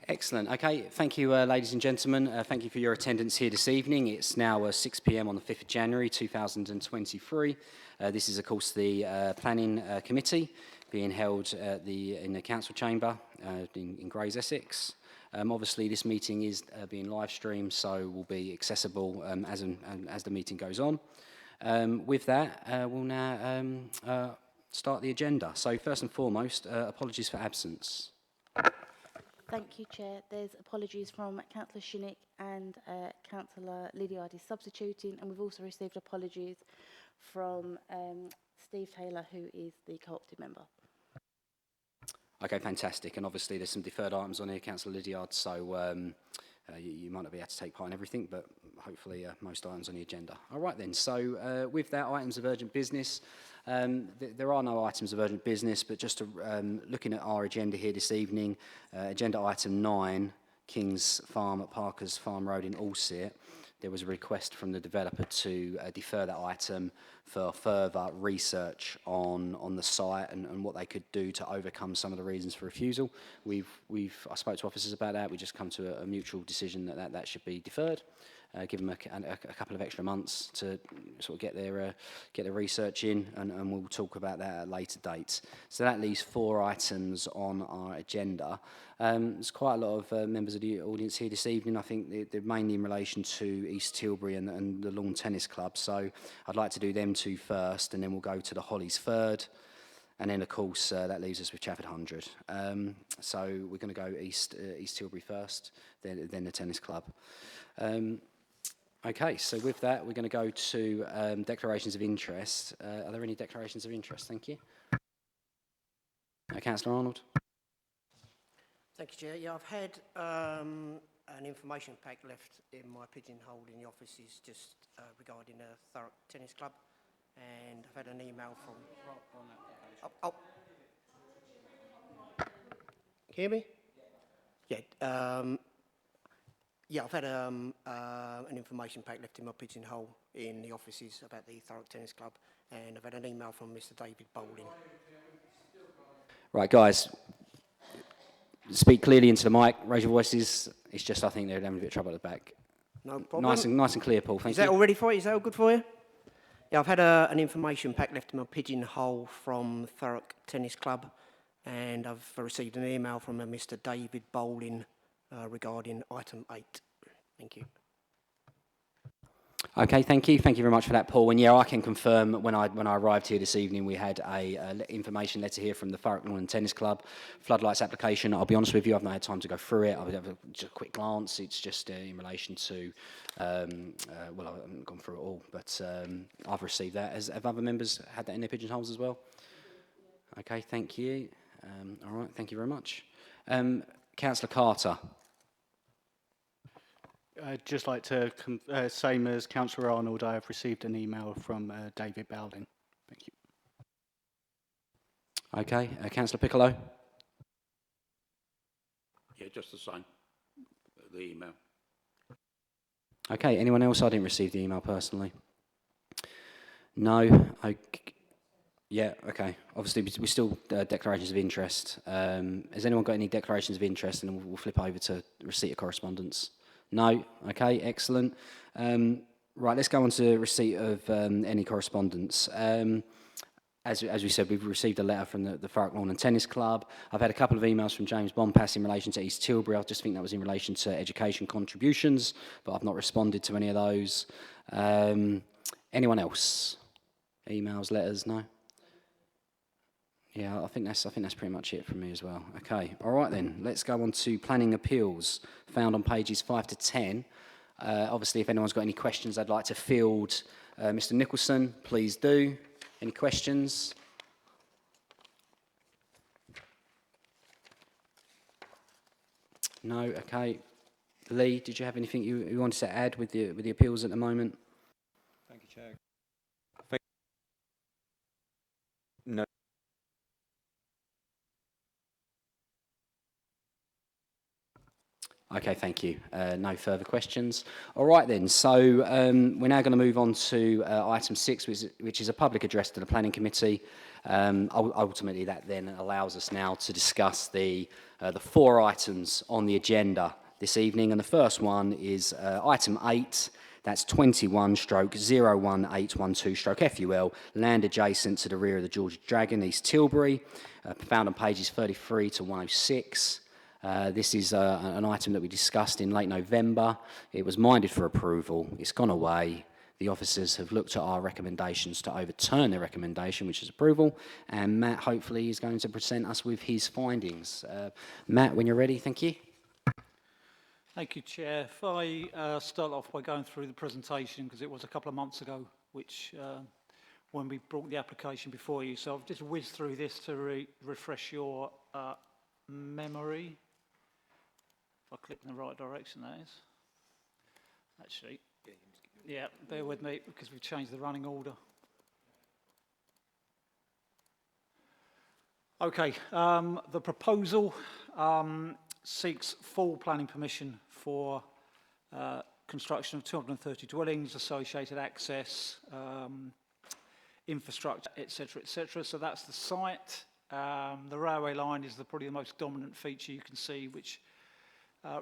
Excellent. Okay, thank you, ladies and gentlemen. Thank you for your attendance here this evening. It's now 6 p.m. on the 5th of January 2023. This is, of course, the Planning Committee being held in the Council Chamber in Grays, Essex. Obviously, this meeting is being live streamed, so will be accessible as the meeting goes on. With that, we'll now start the agenda. So, first and foremost, apologies for absence. Thank you, Chair. There's apologies from Councillor Shinnick and Councillor Lydiard is substituting, and we've also received apologies from Steve Taylor, who is the co-opted member. Okay, fantastic. And obviously there's some deferred items on here, Councillor Lydiard, so you might not be able to take part in everything, but hopefully most items on the agenda. All right then, so with that, items of urgent business. There are no items of urgent business, but just looking at our agenda here this evening, agenda item 9, King's Farm at Parker's Farm Road in Allseat, there was a request from the developer to defer that item for further research on the site and what they could do to overcome some of the reasons for refusal. I spoke to officers about that. We just come to a mutual decision that should be deferred. Give them a couple of extra months to sort of get their research in, and we'll talk about that at a later date. So that leaves 4 items on our agenda. There's quite a lot of members of the audience here this evening. I think they're mainly in relation to East Tilbury and the Lawn Tennis Club. So I'd like to do them 2 first, and then we'll go to the Hollies third. And then, of course, that leaves us with Chafford 100. So we're going to go East Tilbury first, then the tennis club. Okay, so with that, we're going to go to declarations of interest. Are there any declarations of interest? Thank you. Councillor Arnold. Thank you, Chair. Yeah, I've had an information pack left in my pigeonhole in the offices just regarding the Thurrock Tennis Club, and I've had an email from... Oh. Can you hear me? Yeah. Yeah, I've had an information pack left in my pigeonhole in the offices about the Thurrock Tennis Club, and I've had an email from Mr. David Bowling. Right, guys, speak clearly into the mic, raise your voices. It's just, I think they're having a bit of trouble at the back. No problem. Nice and clear, Paul, thank you. Is that all ready for you? Is that all good for you? Yeah, I've had an information pack left in my pigeonhole from Thurrock Tennis Club, and I've received an email from Mr. David Bowling regarding item 8. Thank you. Okay, thank you. Thank you very much for that, Paul. And yeah, I can confirm when I arrived here this evening, we had a information letter here from the Thurrock Lawn and Tennis Club floodlights application. I'll be honest with you, I've not had time to go through it. I'll have just a quick glance. It's just in relation to, well, I haven't gone through it all, but I've received that. Have other members had that in their pigeonholes as well? Okay, thank you. All right, thank you very much. Councillor Carter. I'd just like to, same as Councillor Arnold, I have received an email from David Bowling. Thank you. Okay, Councillor Piccolo. Yeah, just the same, the email. Okay, anyone else? I didn't receive the email personally. No. Yeah, okay. Obviously, we still declarations of interest. Has anyone got any declarations of interest? And we'll flip over to receipt of correspondence. No? Okay, excellent. Right, let's go on to receipt of any correspondence. As we said, we've received a letter from the Thurrock Lawn and Tennis Club. I've had a couple of emails from James Bonpass in relation to East Tilbury. I just think that was in relation to education contributions, but I've not responded to any of those. Anyone else? Emails, letters, no? Yeah, I think that's pretty much it from me as well. Okay, all right then. Let's go on to planning appeals, found on pages 5 to 10. Obviously, if anyone's got any questions they'd like to field, Mr. Nicholson, please do. Any questions? No. Okay. Lee, did you have anything you wanted to add with the appeals at the moment? Thank you, Chair. No. Okay, thank you. No further questions. All right then, so we're now going to move on to item 6, which is a public address to the Planning Committee. Ultimately, that then allows us now to discuss the 4 items on the agenda this evening, and the first one is item 8. That's 21/01812/FUL, land adjacent to the rear of the George Dragon, East Tilbury, found on pages 33 to 106. This is an item that we discussed in late November. It was minded for approval. It's gone away. The officers have looked at our recommendations to overturn their recommendation, which is approval, and Matt hopefully is going to present us with his findings. Matt, when you're ready, thank you. Thank you, Chair. If I start off by going through the presentation, because it was a couple of months ago, which when we brought the application before you. So I've just whizzed through this to refresh your memory. If I click in the right direction, that is. Actually, yeah, bear with me because we've changed the running order. Okay, the proposal seeks full planning permission for construction of 230 dwellings, associated access, infrastructure, etc., etc. So that's the site. The railway line is probably the most dominant feature you can see, which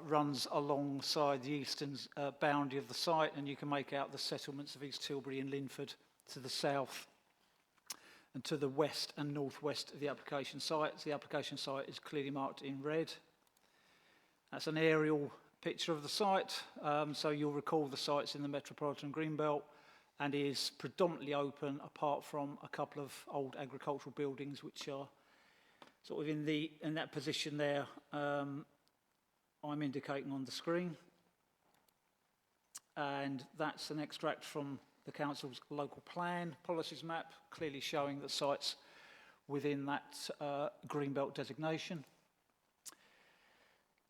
runs alongside the eastern boundary of the site, and you can make out the settlements of East Tilbury and Linford to the south and to the west and northwest of the application site. So the application site is clearly marked in red. That's an aerial picture of the site. So you'll recall the site's in the Metropolitan Greenbelt and is predominantly open apart from a couple of old agricultural buildings which are sort of in that position there I'm indicating on the screen. And that's an extract from the Council's local plan policies map, clearly showing the sites within that Greenbelt designation.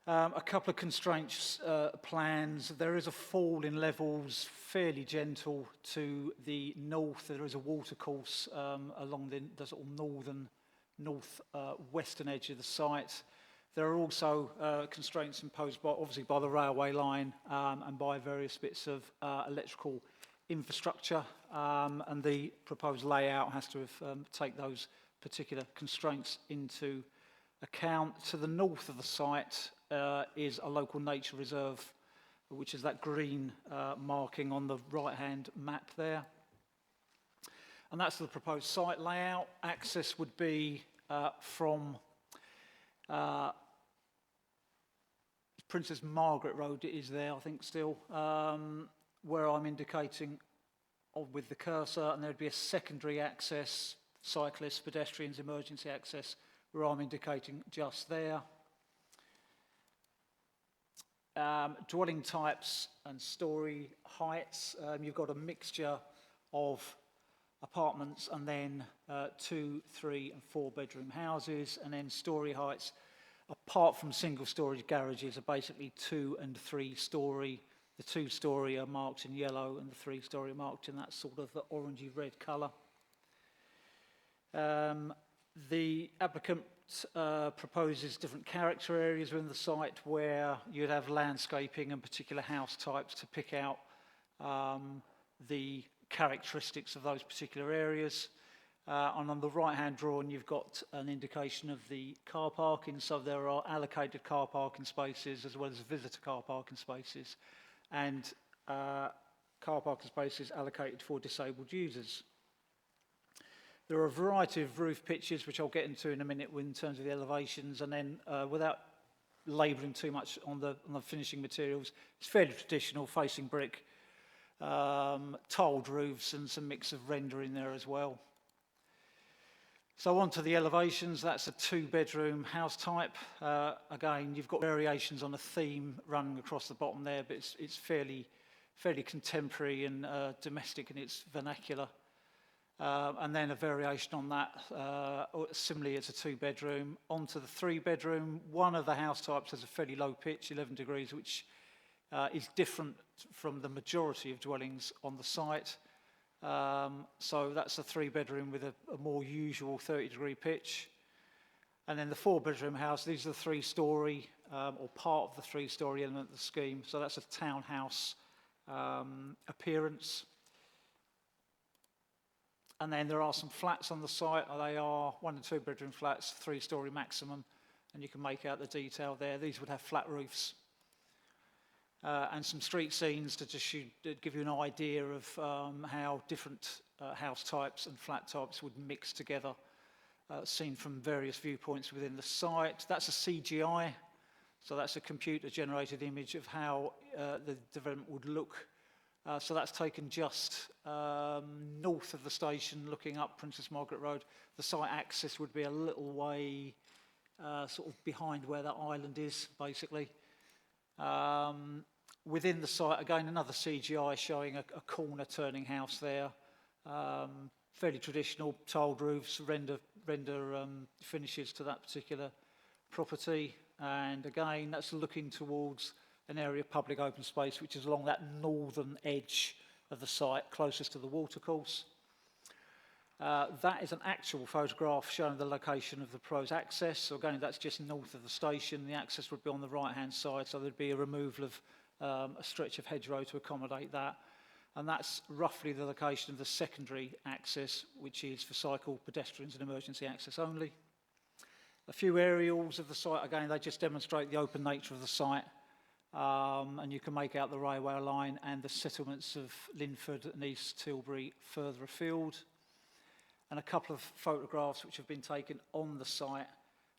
A couple of constraints plans. There is a fall in levels, fairly gentle to the north. There is a watercourse along the sort of northwestern edge of the site. There are also constraints imposed obviously by the railway line and by various bits of electrical infrastructure, and the proposed layout has to take those particular constraints into account. To the north of the site is a local nature reserve, which is that green marking on the right-hand map there. And that's the proposed site layout. Access would be from Princess Margaret Road, it is there, I think, still, where I'm indicating with the cursor, and there'd be a secondary access, cyclists, pedestrians, emergency access, where I'm indicating just there. Dwelling types and story heights, you've got a mixture of apartments and then 2, 3 and 4 bedroom houses, and then story heights, apart from single storage garages, are basically 2 and 3 story. The 2 story are marked in yellow and the 3 story are marked in that sort of orangey red colour. The applicant proposes different character areas within the site where you'd have landscaping and particular house types to pick out the characteristics of those particular areas. And on the right-hand drawing, you've got an indication of the car parking. So there are allocated car parking spaces as well as visitor car parking spaces, and car parking spaces allocated for disabled users. There are a variety of roof pitches, which I'll get into in a minute in terms of the elevations, and then without labouring too much on the finishing materials, it's fairly traditional, facing brick, tiled roofs and some mix of render in there as well. So on to the elevations. That's a 2-bedroom house type. Again, you've got variations on a theme running across the bottom there, but it's fairly contemporary and domestic in its vernacular. And then a variation on that, similarly it's a 2-bedroom. Onto the 3-bedroom, one of the house types has a fairly low pitch, 11 degrees, which is different from the majority of dwellings on the site. So that's a 3-bedroom with a more usual 30-degree pitch. And then the 4-bedroom house, these are the 3-story or part of the three-storey element of the scheme. So that's a townhouse appearance. And then there are some flats on the site. They are 1 and 2 bedroom flats, 3-storey maximum, and you can make out the detail there. These would have flat roofs. And some street scenes to just give you an idea of how different house types and flat types would mix together, seen from various viewpoints within the site. That's a CGI, so that's a computer-generated image of how the development would look. So that's taken just north of the station, looking up Princess Margaret Road. The site access would be a little way sort of behind where that island is, basically. Within the site, again, another CGI showing a corner turning house there. Fairly traditional tiled roofs, render finishes to that particular property. And again, that's looking towards an area of public open space, which is along that northern edge of the site, closest to the watercourse. That is an actual photograph showing the location of the proposed access. So again, that's just north of the station. The access would be on the right-hand side, so there'd be a removal of a stretch of hedgerow to accommodate that. And that's roughly the location of the secondary access, which is for cycle, pedestrians and emergency access only. A few aerials of the site, again, they just demonstrate the open nature of the site. And you can make out the railway line and the settlements of Linford and East Tilbury further afield. And a couple of photographs which have been taken on the site.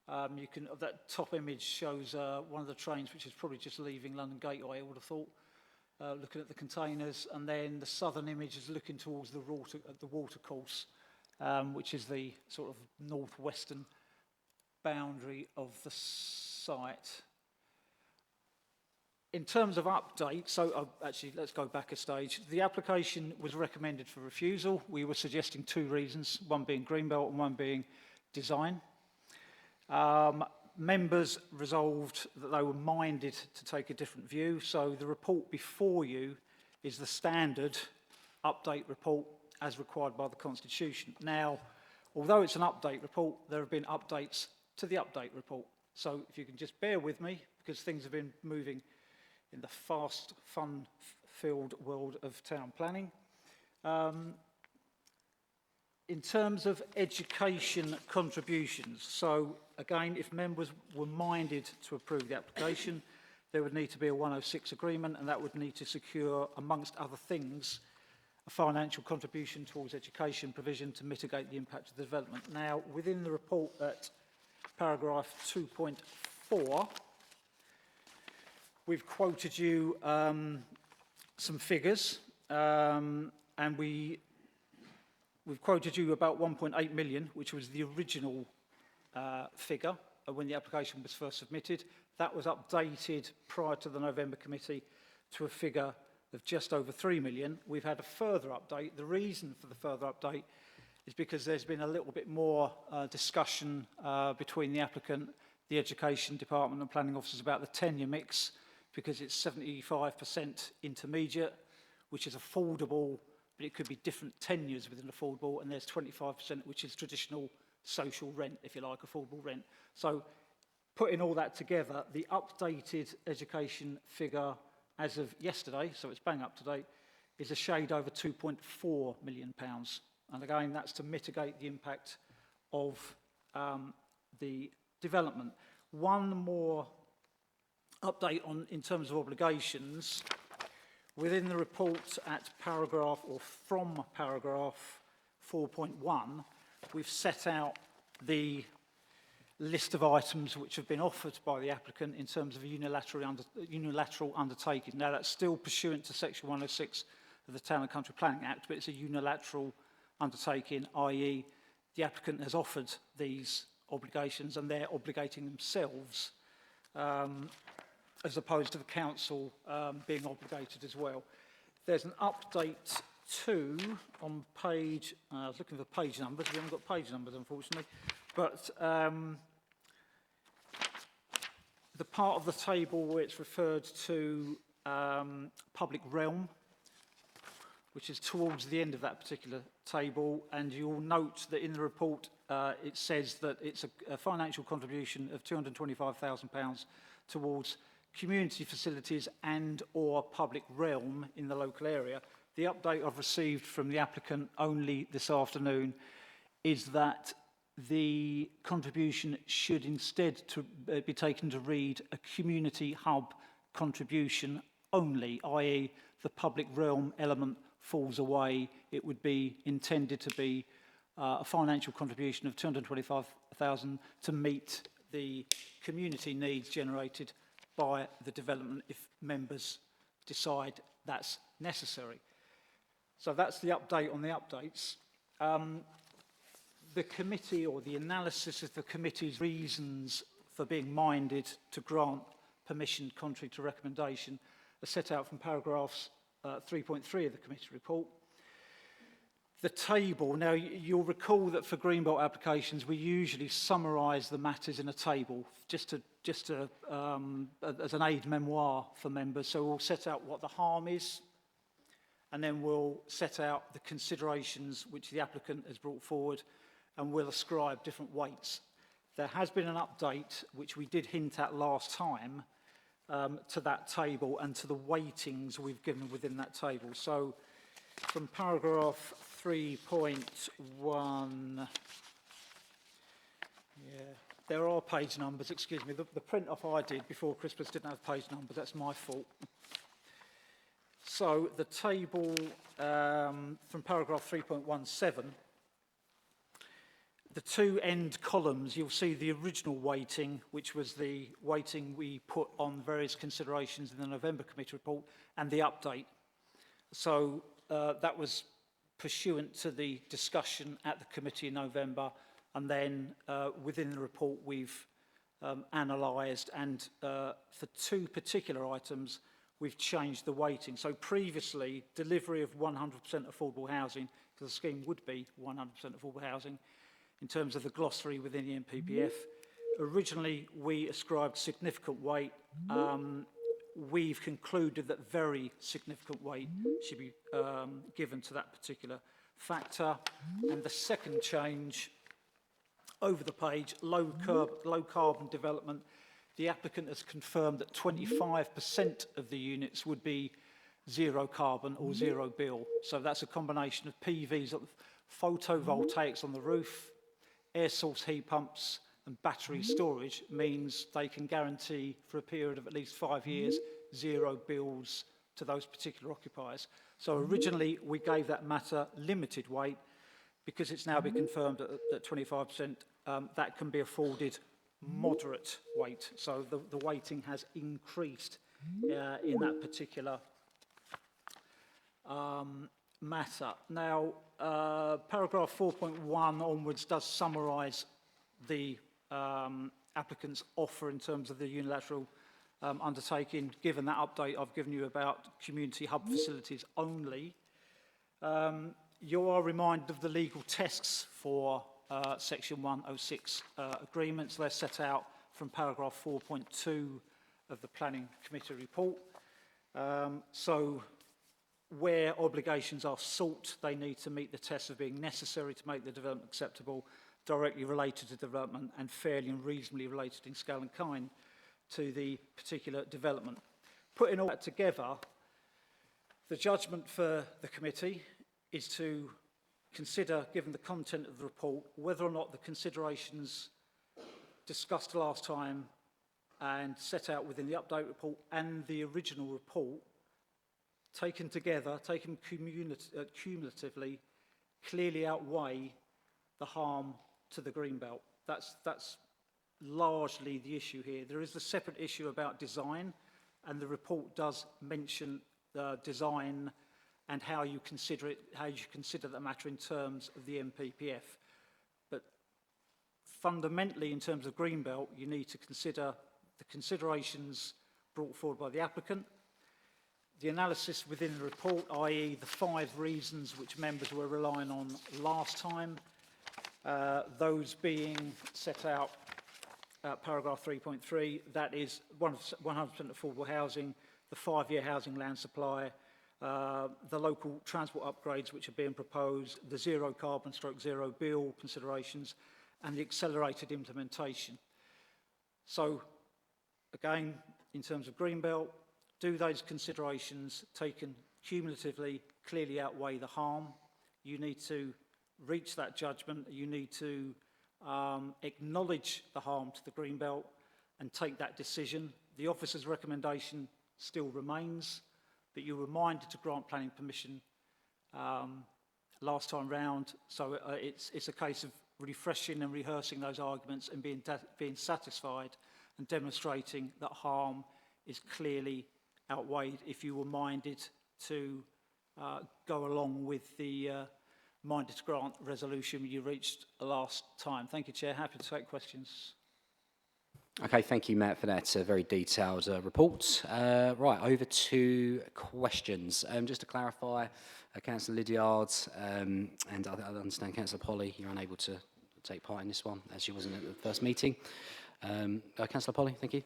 That top image shows one of the trains which is probably just leaving London Gateway, I would have thought, looking at the containers. And then the southern image is looking towards the watercourse, which is the sort of northwestern boundary of the site. In terms of update, actually, let's go back a stage. The application was recommended for refusal. We were suggesting 2 reasons, one being greenbelt and one being design. Members resolved that they were minded to take a different view, so the report before you is the standard update report as required by the Constitution. Now, although it's an update report, there have been updates to the update report. So if you can just bear with me, because things have been moving in the fast, fun-filled world of town planning. In terms of education contributions, so again, if members were minded to approve the application, there would need to be a 106 agreement, and that would need to secure, amongst other things, a financial contribution towards education provision to mitigate the impact of the development. Now, within the report at paragraph 2.4, we've quoted you some figures, and we've quoted you about 1.8 million, which was the original figure when the application was first submitted. That was updated prior to the November committee to a figure of just over 3 million. We've had a further update. The reason for the further update is because there's been a little bit more discussion between the applicant, the Education Department and Planning Officers about the tenure mix, because it's 75% intermediate, which is affordable, but it could be different tenures within affordable, and there's 25%, which is traditional social rent, if you like, affordable rent. So putting all that together, the updated education figure as of yesterday, so it's bang up to date, is a shade over £2.4 million. And again, that's to mitigate the impact of the development. One more update in terms of obligations. Within the report at paragraph, or from paragraph 4.1, we've set out the list of items which have been offered by the applicant in terms of a unilateral undertaking. Now, that's still pursuant to section 106 of the Town and Country Planning Act, but it's a unilateral undertaking, i.e. the applicant has offered these obligations and they're obligating themselves, as opposed to the council being obligated as well. There's an update too on page, I was looking for page numbers, we haven't got page numbers unfortunately, but the part of the table where it's referred to public realm, which is towards the end of that particular table, and you'll note that in the report it says that it's a financial contribution of £225,000 towards community facilities and or public realm in the local area. The update I've received from the applicant only this afternoon is that the contribution should instead be taken to read a community hub contribution only, i.e. the public realm element falls away. It would be intended to be a financial contribution of £225,000 to meet the community needs generated by the development if members decide that's necessary. So that's the update on the updates. The committee, or the analysis of the committee's reasons for being minded to grant permission contrary to recommendation are set out from paragraphs 3.3 of the committee report. The table, now you'll recall that for Greenbelt applications we usually summarise the matters in a table just as an aid memoir for members. So we'll set out what the harm is, and then we'll set out the considerations which the applicant has brought forward, and we'll ascribe different weights. There has been an update, which we did hint at last time, to that table and to the weightings we've given within that table. So from paragraph 3.1, there are page numbers, excuse me. The print-off I did before Christmas didn't have page numbers, that's my fault. So the table from paragraph 3.17, the two end columns, you'll see the original weighting, which was the weighting we put on various considerations in the November committee report, and the update. So that was pursuant to the discussion at the committee in November, and then within the report we've analysed, and for two particular items we've changed the weighting. So previously, delivery of 100% affordable housing, because the scheme would be 100% affordable housing, in terms of the glossary within the NPPF. Originally, we ascribed significant weight. We've concluded that very significant weight should be given to that particular factor. And the second change, over the page, low carbon development. The applicant has confirmed that 25% of the units would be zero carbon or zero bill. So that's a combination of PVs, photovoltaics on the roof, air source heat pumps and battery storage, means they can guarantee for a period of at least 5 years zero bills to those particular occupiers. So originally we gave that matter limited weight. Because it's now been confirmed that 25%, that can be afforded moderate weight. So the weighting has increased in that particular matter. Now, paragraph 4.1 onwards does summarise the applicant's offer in terms of the unilateral undertaking, given that update I've given you about community hub facilities only. You are reminded of the legal tests for Section 106 agreements. They're set out from paragraph 4.2 of the Planning Committee report. So where obligations are sought, they need to meet the test of being necessary to make the development acceptable, directly related to development, and fairly and reasonably related in scale and kind to the particular development. Putting all that together, the judgment for the committee is to consider, given the content of the report, whether or not the considerations discussed last time and set out within the update report and the original report, taken together, taken cumulatively, clearly outweigh the harm to the Greenbelt. That's largely the issue here. There is a separate issue about design, and the report does mention design and how you consider it, how you consider that matter in terms of the NPPF. But fundamentally, in terms of Greenbelt, you need to consider the considerations brought forward by the applicant, the analysis within the report, i.e. the 5 reasons which members were relying on last time, those being set out paragraph 3.3, that is 100% affordable housing, the 5-year housing land supply, the local transport upgrades which are being proposed, the zero carbon stroke zero bill considerations, and the accelerated implementation. So, again, in terms of Greenbelt, do those considerations taken cumulatively clearly outweigh the harm? You need to reach that judgment. You need to acknowledge the harm to the Greenbelt and take that decision. The officer's recommendation still remains that you were reminded to grant planning permission last time round. So it's a case of refreshing and rehearsing those arguments and being satisfied and demonstrating that harm is clearly outweighed if you were minded to go along with the minded to grant resolution you reached last time. Thank you, Chair. Happy to take questions. Okay, thank you, Matt, for that very detailed report. Right, over to questions. Just to clarify, Councillor Lydiard, and I understand Councillor Polly, you're unable to take part in this one, as she wasn't at the first meeting. Councillor Polly, thank you.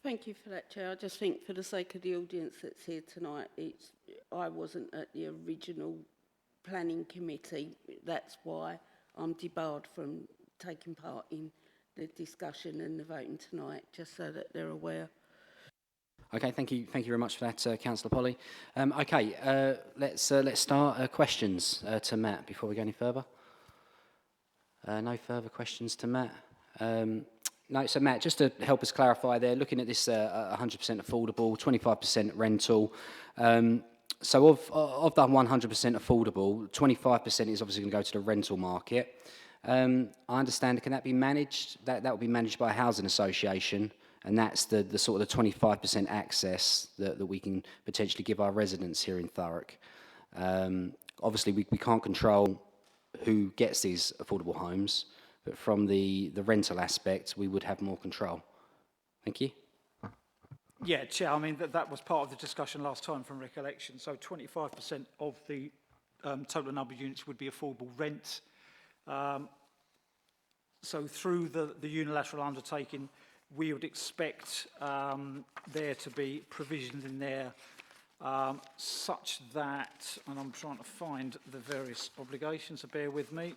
Thank you for that, Chair. I just think for the sake of the audience that's here tonight, I wasn't at the original planning committee. That's why I'm debarred from taking part in the discussion and the voting tonight, just so that they're aware. Okay, thank you very much for that, Councillor Polly. Okay, let's start questions to Matt before we go any further. No further questions to Matt. No, so Matt, just to help us clarify there, looking at this 100% affordable, 25% rental. So of that 100% affordable, 25% is obviously going to go to the rental market. I understand, can that be managed? That will be managed by a housing association, and that's the sort of the 25% access that we can potentially give our residents here in Thurrock. Obviously, we can't control who gets these affordable homes, but from the rental aspect, we would have more control. Thank you. Yeah, Chair, I mean, that was part of the discussion last time from recollection. So 25% of the total number of units would be affordable rent. So through the unilateral undertaking, we would expect there to be provisions in there such that, and I'm trying to find the various obligations, so bear with me.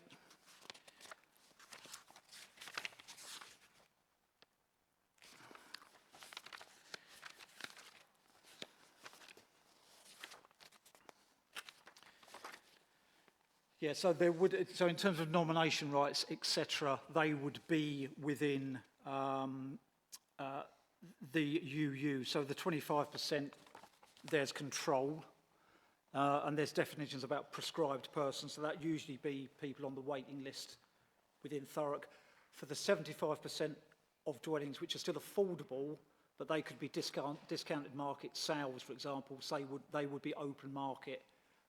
Yeah, so there would, so in terms of nomination rights, etc., they would be within the UU. So the 25%, there's control, and there's definitions about prescribed persons. So that usually be people on the waiting list within Thurrock. For the 75% of dwellings which are still affordable, but they could be discounted market sales, for example, say they would be open market.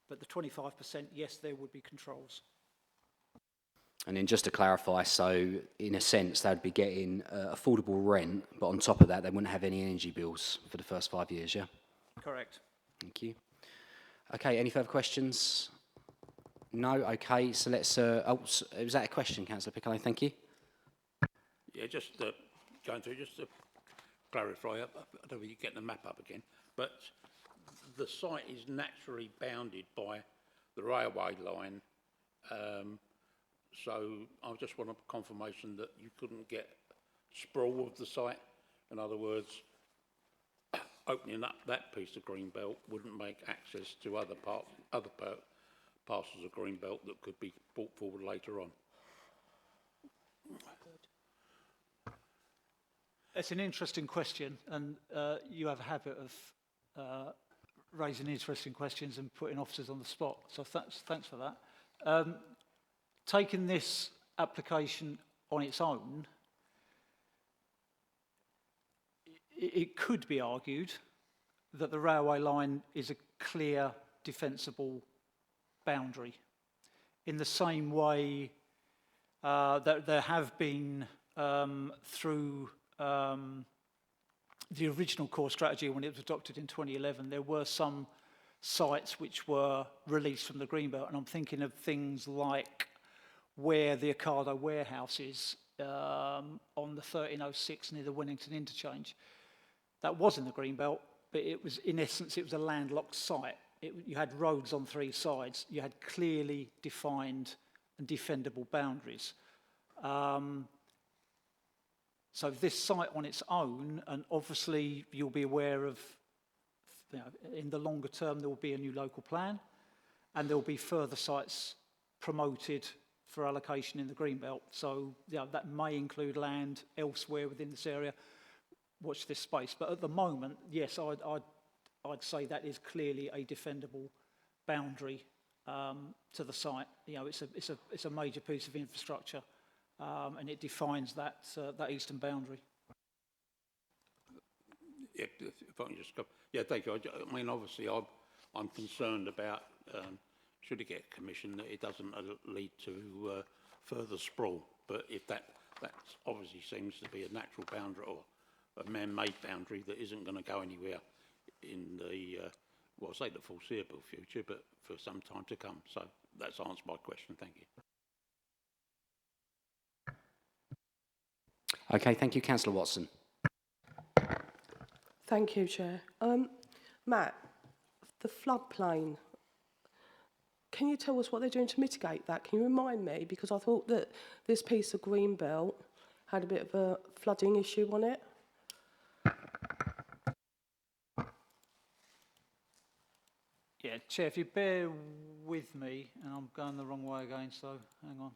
But the 25%, yes, there would be controls. And then just to clarify, so in a sense, they'd be getting affordable rent, but on top of that, they wouldn't have any energy bills for the first 5 years, yeah? Correct. Thank you. Okay, any further questions? No? Okay, so let's... was that a question, Councillor Piccolo? Thank you. Yeah, just going through, just to clarify, I don't know if you get the map up again, but the site is naturally bounded by the railway line, so I just want a confirmation that you couldn't get sprawl of the site. In other words, opening up that piece of Greenbelt wouldn't make access to other parcels of Greenbelt that could be brought forward later on. It's an interesting question, and you have a habit of raising interesting questions and putting officers on the spot. So thanks for that. Taking this application on its own, it could be argued that the railway line is a clear, defensible boundary. In the same way that there have been through the original core strategy when it was adopted in 2011, there were some sites which were released from the Greenbelt, and I'm thinking of things like where the Ocado warehouse is on the 1306 near the Wennington interchange. That was in the Greenbelt, but it was, in essence, it was a landlocked site. You had roads on three sides. You had clearly defined and defendable boundaries. So this site on its own, and obviously you'll be aware of, in the longer term, there will be a new local plan, and there will be further sites promoted for allocation in the Greenbelt. So that may include land elsewhere within this area. Watch this space. But at the moment, yes, I'd say that is clearly a defendable boundary to the site. It's a major piece of infrastructure, and it defines that eastern boundary. Yeah, if I can just go. Yeah, thank you. I mean, obviously, I'm concerned about should it get commissioned that it doesn't lead to further sprawl. But if that obviously seems to be a natural boundary or a man-made boundary that isn't going to go anywhere in the well, I say the foreseeable future, but for some time to come. So that's answered my question. Thank you. Okay, thank you, Councillor Watson. Thank you, Chair. Matt, the floodplain, can you tell us what they're doing to mitigate that? Can you remind me? Because I thought that this piece of Greenbelt had a bit of a flooding issue on it. Yeah, Chair, if you bear with me, and I'm going the wrong way again, so hang on.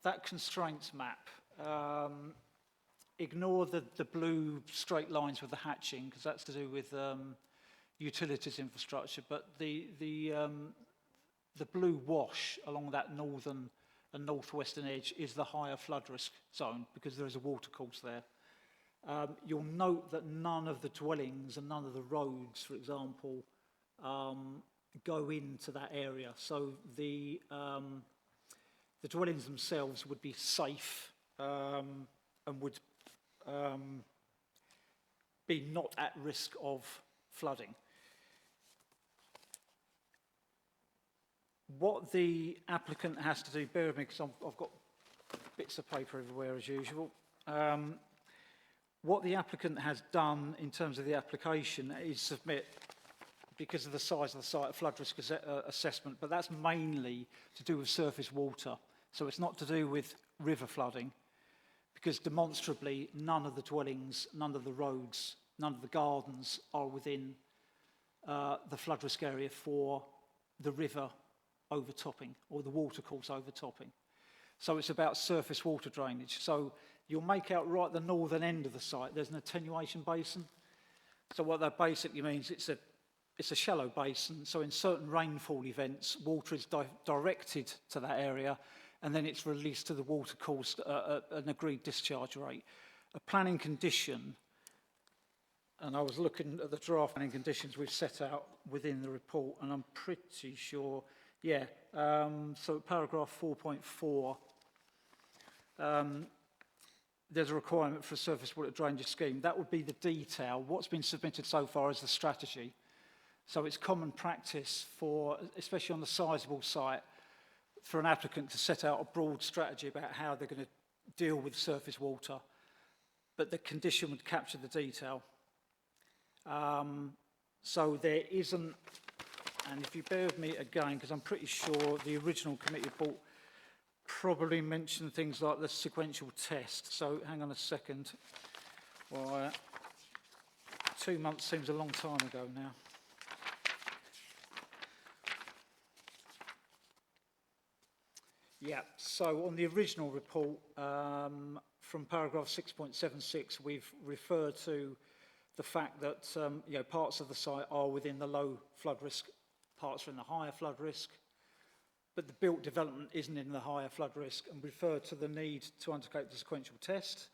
That constraints map, ignore the blue straight lines with the hatching, because that's to do with utilities infrastructure, but the blue wash along that northern and northwestern edge is the higher flood risk zone, because there is a watercourse there. You'll note that none of the dwellings and none of the roads, for example, go into that area. So the dwellings themselves would be safe and would be not at risk of flooding. What the applicant has to do, bear with me because I've got bits of paper everywhere as usual. What the applicant has done in terms of the application is submit, because of the size of the site, a flood risk assessment, but that's mainly to do with surface water. So it's not to do with river flooding, because demonstrably none of the dwellings, none of the roads, none of the gardens are within the flood risk area for the river overtopping or the watercourse overtopping. So it's about surface water drainage. So you'll make out right at the northern end of the site, there's an attenuation basin. So what that basically means, it's a shallow basin. So in certain rainfall events, water is directed to that area, and then it's released to the watercourse at an agreed discharge rate. A planning condition, and I was looking at the draft planning conditions we've set out within the report, and I'm pretty sure, yeah, so paragraph 4.4, there's a requirement for a surface water drainage scheme. That would be the detail. What's been submitted so far is the strategy. So it's common practice for, especially on the sizable site, for an applicant to set out a broad strategy about how they're going to deal with surface water, but the condition would capture the detail. So there isn't, and if you bear with me again, because I'm pretty sure the original committee report probably mentioned things like the sequential test. So hang on a second. Well, 2 months seems a long time ago now. Yeah, so on the original report, from paragraph 6.76, we've referred to the fact that parts of the site are within the low flood risk, parts are in the higher flood risk, but the built development isn't in the higher flood risk, and referred to the need to undertake the sequential test,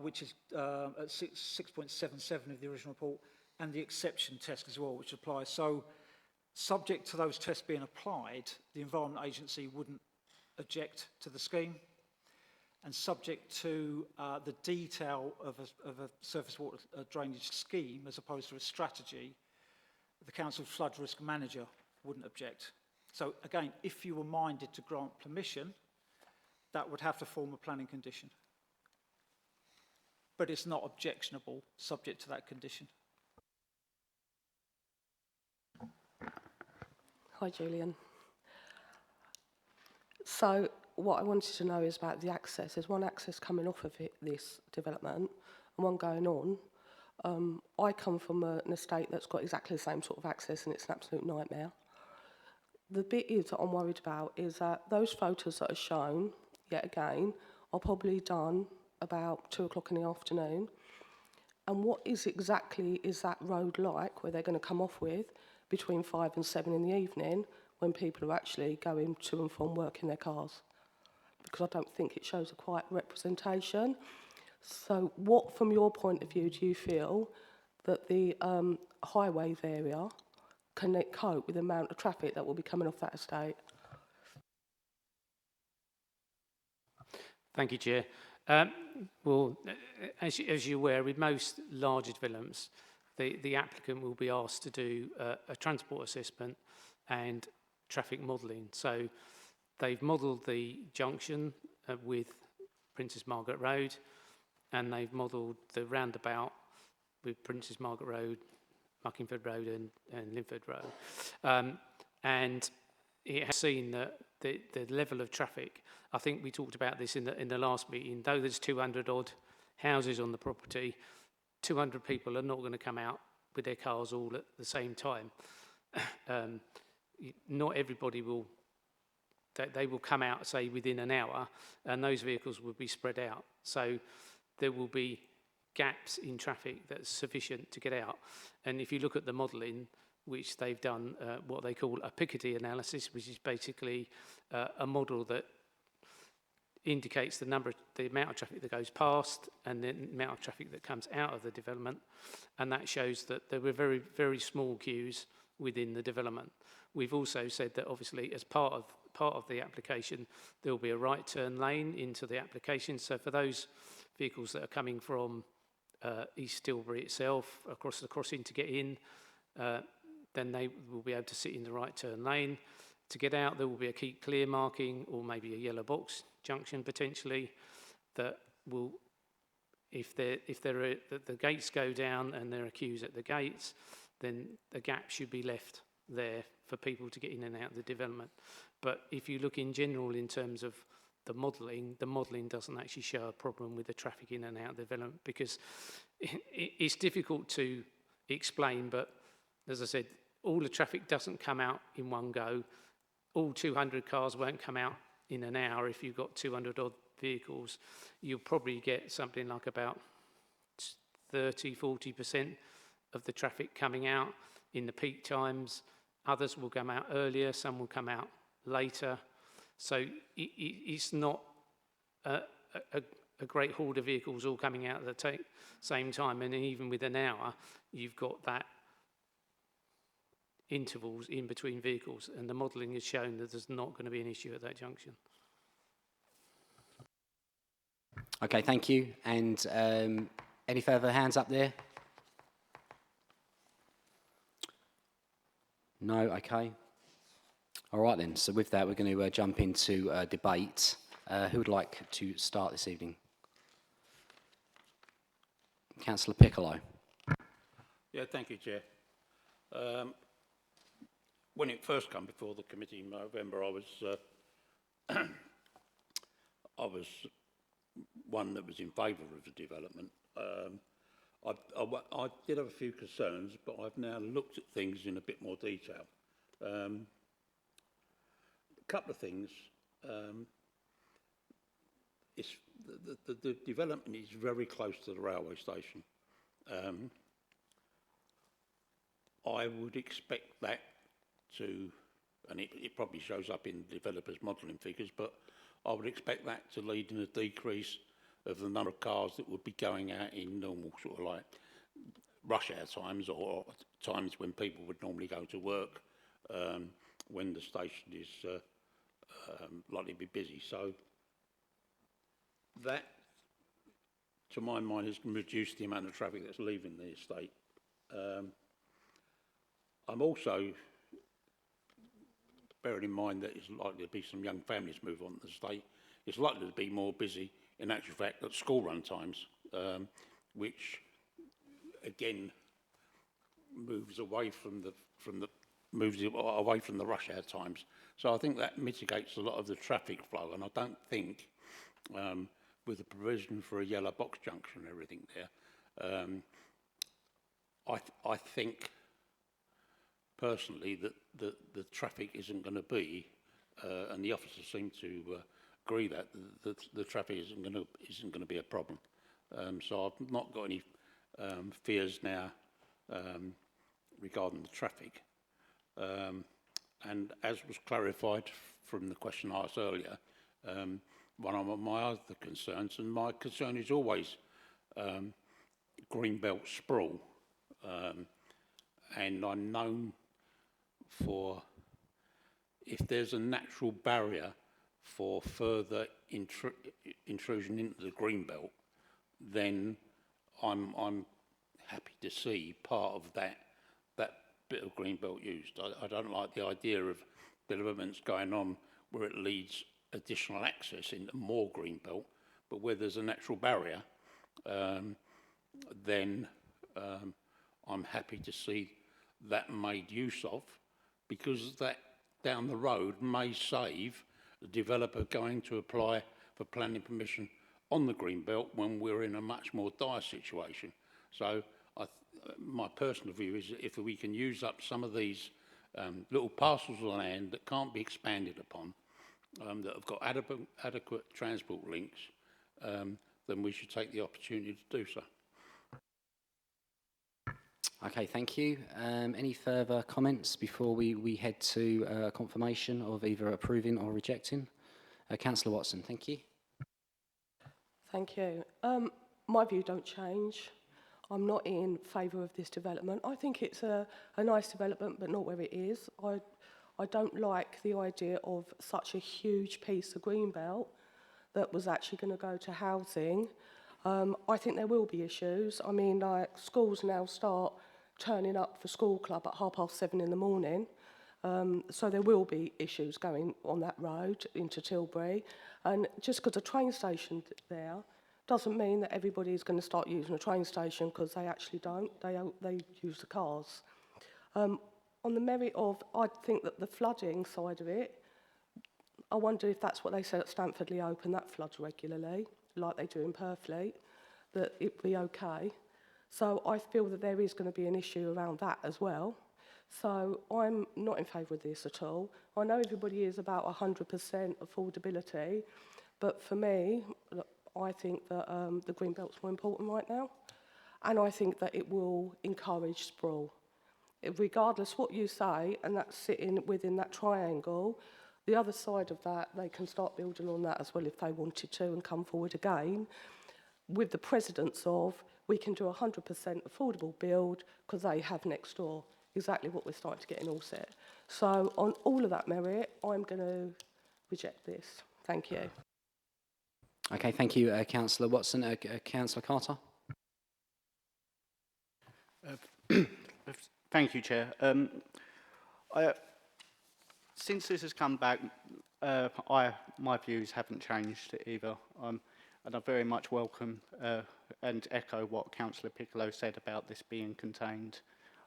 which is at 6.77 of the original report, and the exception test as well, which applies. So, subject to those tests being applied, the Environment Agency wouldn't object to the scheme, and subject to the detail of a surface water drainage scheme as opposed to a strategy, the Council's flood risk manager wouldn't object. So again, if you were minded to grant permission, that would have to form a planning condition. but it's not objectionable subject to that condition. Hi, Julian. So what I wanted to know is about the access. There's one access coming off of this development and one going on. I come from an estate that's got exactly the same sort of access, and it's an absolute nightmare. The bit that I'm worried about is that those photos that are shown, yet again, are probably done about 2 o'clock in the afternoon. And what exactly is that road like, where they're going to come off with between 5 and 7 in the evening, when people are actually going to and from work in their cars? Because I don't think it shows a quite representation. So what, from your point of view, do you feel that the highways area can it cope with the amount of traffic that will be coming off that estate? Thank you, Chair. Well, as you're aware, with most larger developments, the applicant will be asked to do a transport assessment and traffic modelling. So they've modelled the junction with Princess Margaret Road, and they've modelled the roundabout with Princess Margaret Road, Muckingford Road and Linford Road. And it has seen that the level of traffic, I think we talked about this in the last meeting, though there's 200 odd houses on the property, 200 people are not going to come out with their cars all at the same time. Not everybody will, they will come out, say, within an hour, and those vehicles will be spread out. So there will be gaps in traffic that's sufficient to get out. And if you look at the modelling, which they've done what they call a Piketty analysis, which is basically a model that indicates the amount of traffic that goes past and the amount of traffic that comes out of the development, and that shows that there were very, very small queues within the development. We've also said that obviously as part of the application there will be a right turn lane into the application, so for those vehicles that are coming from East Tilbury itself across the crossing to get in, then they will be able to sit in the right turn lane. To get out, there will be a keep clear marking or maybe a yellow box junction potentially that will, if the gates go down and there are queues at the gates, then a gap should be left there for people to get in and out of the development. But if you look in general in terms of the modelling doesn't actually show a problem with the traffic in and out of the development, because it's difficult to explain, but as I said, all the traffic doesn't come out in one go. All 200 cars won't come out in an hour. If you've got 200 odd vehicles, you'll probably get something like about 30–40% of the traffic coming out in the peak times. Others will come out earlier, some will come out later. So it's not a great horde of vehicles all coming out at the same time, and even with an hour, you've got that intervals in between vehicles, and the modelling has shown that there's not going to be an issue at that junction. Okay, thank you. And any further hands up there? No, okay. All right then, so with that we're going to jump into debate. Who would like to start this evening? Councillor Piccolo. Yeah, thank you, Chair. When it first came before the committee in November, I was one that was in favour of the development. I did have a few concerns, but I've now looked at things in a bit more detail. A couple of things. The development is very close to the railway station. I would expect that to, and it probably shows up in developers' modelling figures, but I would expect that to lead in a decrease of the number of cars that would be going out in normal sort of like rush hour times or times when people would normally go to work, when the station is likely to be busy. So that, to my mind, has reduced the amount of traffic that's leaving the estate. I'm also bearing in mind that it's likely to be some young families move on to the estate. It's likely to be more busy, in actual fact, at school run times which again moves away from the rush hour times. So I think that mitigates a lot of the traffic flow, and I don't think, with the provision for a yellow box junction and everything there, I think personally that the traffic isn't going to be, and the officers seem to agree that the traffic isn't going to be a problem. So I've not got any fears now regarding the traffic. And as was clarified from the question I asked earlier, one of my other concerns, and my concern is always greenbelt sprawl, and I'm known for, if there's a natural barrier for further intrusion into the greenbelt, then I'm happy to see part of that bit of greenbelt used. I don't like the idea of developments going on where it leads additional access into more greenbelt, but where there's a natural barrier, then I'm happy to see that made use of, because that down the road may save the developer going to apply for planning permission on the greenbelt when we're in a much more dire situation. So my personal view is that if we can use up some of these little parcels of land that can't be expanded upon, that have got adequate transport links, then we should take the opportunity to do so. Okay, thank you. Any further comments before we head to confirmation of either approving or rejecting? Councillor Watson, thank you. Thank you. My view don't change. I'm not in favour of this development. I think it's a nice development, but not where it is. I don't like the idea of such a huge piece of greenbelt that was actually going to go to housing. I think there will be issues. I mean, like, schools now start turning up for school club at 7:30 in the morning. So there will be issues going on that road into Tilbury. And just because a train station there doesn't mean that everybody is going to start using a train station, because they actually don't. They use the cars. On the merit of, I think that the flooding side of it, I wonder if that's what they said at Stamford Lee Open, that floods regularly, like they do in Purfleet, that it'd be okay. So I feel that there is going to be an issue around that as well. So I'm not in favour of this at all. I know everybody is about 100% affordability, but for me, look, I think that the greenbelt's more important right now, and I think that it will encourage sprawl. Regardless what you say, and that's sitting within that triangle, the other side of that, they can start building on that as well if they wanted to and come forward again, with the precedence of, we can do 100% affordable build because they have next door. Exactly what we're starting to get in Allset. So on all of that merit, I'm going to reject this. Thank you. Okay, thank you, Councillor Watson. Councillor Carter? Thank you, Chair. Since this has come back, my views haven't changed either. And I very much welcome and echo what Councillor Piccolo said about this being contained.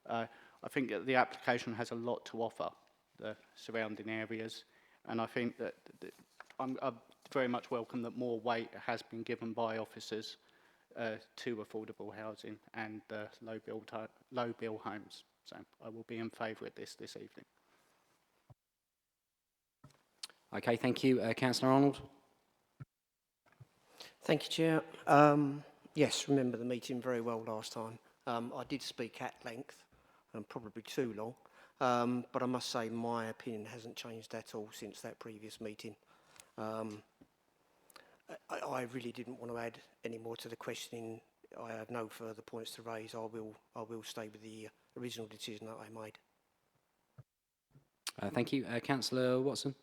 I think that the application has a lot to offer the surrounding areas, and I think that I'm very much welcome that more weight has been given by officers to affordable housing and low bill homes. So I will be in favour of this evening. Okay, thank you. Councillor Arnold? Thank you, Chair. Yes, remember the meeting very well last time. I did speak at length, probably too long, but I must say my opinion hasn't changed at all since that previous meeting. I really didn't want to add any more to the questioning. I have no further points to raise. I will stay with the original decision that I made. Thank you. Councillor Watson?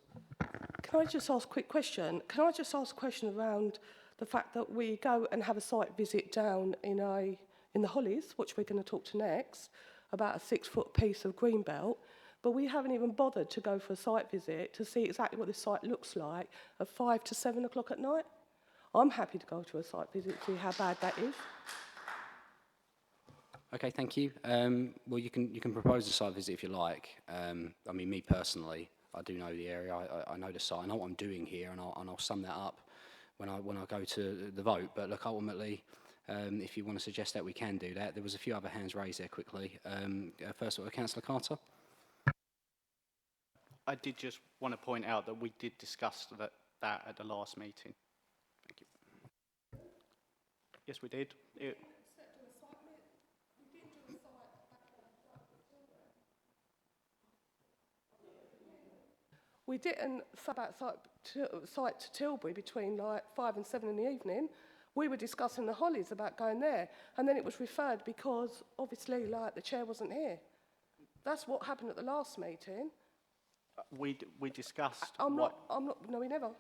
Can I just ask a quick question? Can I just ask a question around the fact that we go and have a site visit down in the Hollies, which we're going to talk to next, about a 6-foot piece of greenbelt, but we haven't even bothered to go for a site visit to see exactly what this site looks like at 5 to 7 o'clock at night? I'm happy to go to a site visit to see how bad that is. Okay, thank you. Well, you can propose a site visit if you like. I mean, me personally, I do know the area. I know the site. I know what I'm doing here, and I'll sum that up when I go to the vote. But look, ultimately, if you want to suggest that, we can do that. There was a few other hands raised there quickly. First of all, Councillor Carter. I did just want to point out that we did discuss that at the last meeting. Thank you. Yes, we did. We didn't sub out site to Tilbury between like 5 and 7 in the evening. We were discussing the Hollies about going there, and then it was referred because obviously like the chair wasn't here. That's what happened at the last meeting. We discussed No, we never.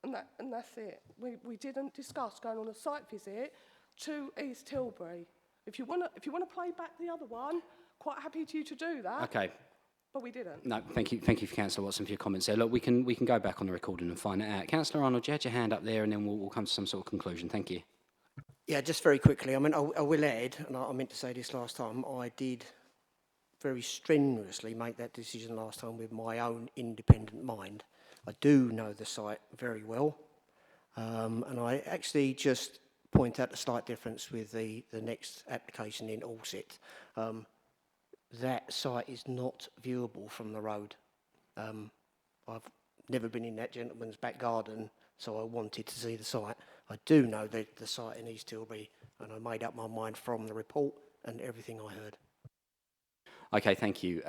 And that's it. We didn't discuss going on a site visit to East Tilbury. If you wanna play back the other one, quite happy to you to do that. Okay. But we didn't. No, thank you, Councillor Watson, for your comments there. Look, we can go back on the recording and find that out. Councillor Arnold, you had your hand up there, and then we'll come to some sort of conclusion. Thank you. Yeah, just very quickly. I mean, I will add, and I meant to say this last time, I did very strenuously make that decision last time with my own independent mind. I do know the site very well, and I actually just point out the slight difference with the next application in Allset. That site is not viewable from the road. I've never been in that gentleman's back garden, so I wanted to see the site. I do know the site in East Tilbury, and I made up my mind from the report and everything I heard. Okay, thank you.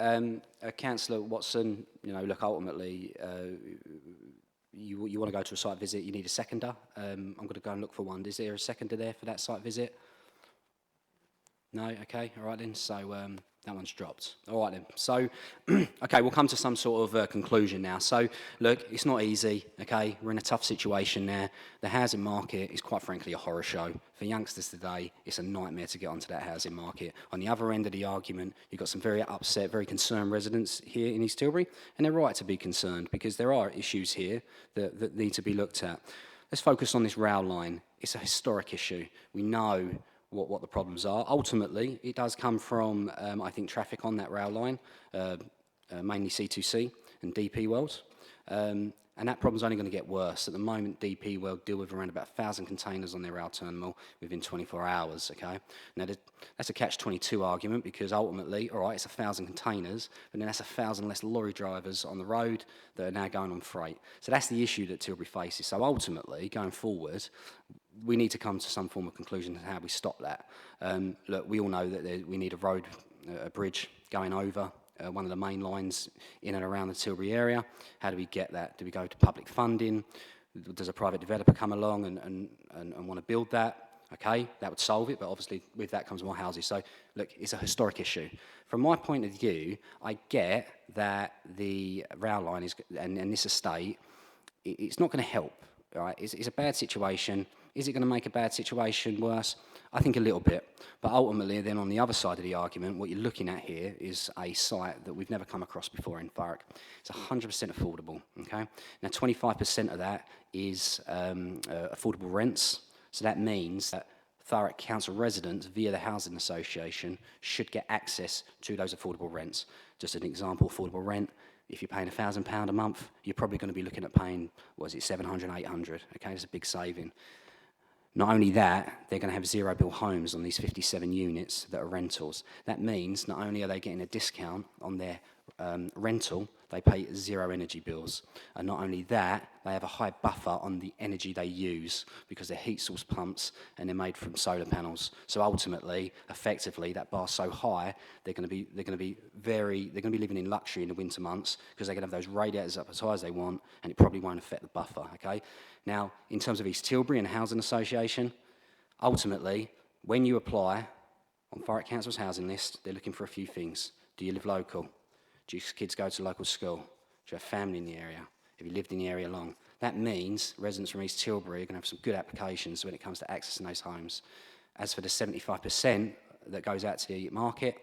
Councillor Watson, you know, look, ultimately, you want to go to a site visit, you need a seconder. I'm going to go and look for one. Is there a seconder there for that site visit? No? Okay, all right then. So that one's dropped. All right then. So, okay, we'll come to some sort of conclusion now. So, look, it's not easy, okay? We're in a tough situation now. The housing market is quite frankly a horror show. For youngsters today, it's a nightmare to get onto that housing market. On the other end of the argument, you've got some very upset, very concerned residents here in East Tilbury, and they're right to be concerned because there are issues here that need to be looked at. Let's focus on this rail line. It's a historic issue. We know what the problems are. Ultimately, it does come from, I think, traffic on that rail line, mainly C2C and DP World. And that problem's only going to get worse. At the moment, DP World deal with around about 1,000 containers on their rail terminal within 24 hours, okay? Now, that's a catch-22 argument because ultimately, all right, it's 1,000 containers, but then that's 1,000 less lorry drivers on the road that are now going on freight. So that's the issue that Tilbury faces. So ultimately, going forward, we need to come to some form of conclusion as to how we stop that. Look, we all know that we need a road, a bridge going over one of the main lines in and around the Tilbury area. How do we get that? Do we go to public funding? Does a private developer come along and want to build that? Okay, that would solve it, but obviously with that comes more houses. So, look, it's a historic issue. From my point of view, I get that the rail line is, and this estate, it's not going to help, all right? It's a bad situation. Is it going to make a bad situation worse? I think a little bit. But ultimately, then on the other side of the argument, what you're looking at here is a site that we've never come across before in Thurrock. It's 100% affordable, okay? Now, 25% of that is affordable rents. So that means that Thurrock Council residents, via the Housing Association, should get access to those affordable rents. Just an example, affordable rent, if you're paying £1,000 a month, you're probably going to be looking at paying, what is it, 700, 800, okay? That's a big saving. Not only that, they're going to have zero-bill homes on these 57 units that are rentals. That means not only are they getting a discount on their rental, they pay zero energy bills. And not only that, they have a high buffer on the energy they use because they're heat source pumps and they're made from solar panels. So ultimately, effectively, that bar's so high, they're going to be living in luxury in the winter months because they're going to have those radiators up as high as they want, and it probably won't affect the buffer. Okay. Now, in terms of East Tilbury and the Housing Association, ultimately, when you apply on Thurrock Council's housing list, they're looking for a few things. Do you live local? Do your kids go to local school? Do you have family in the area? Have you lived in the area long? That means residents from East Tilbury are going to have some good applications when it comes to accessing those homes. As for the 75% that goes out to the market,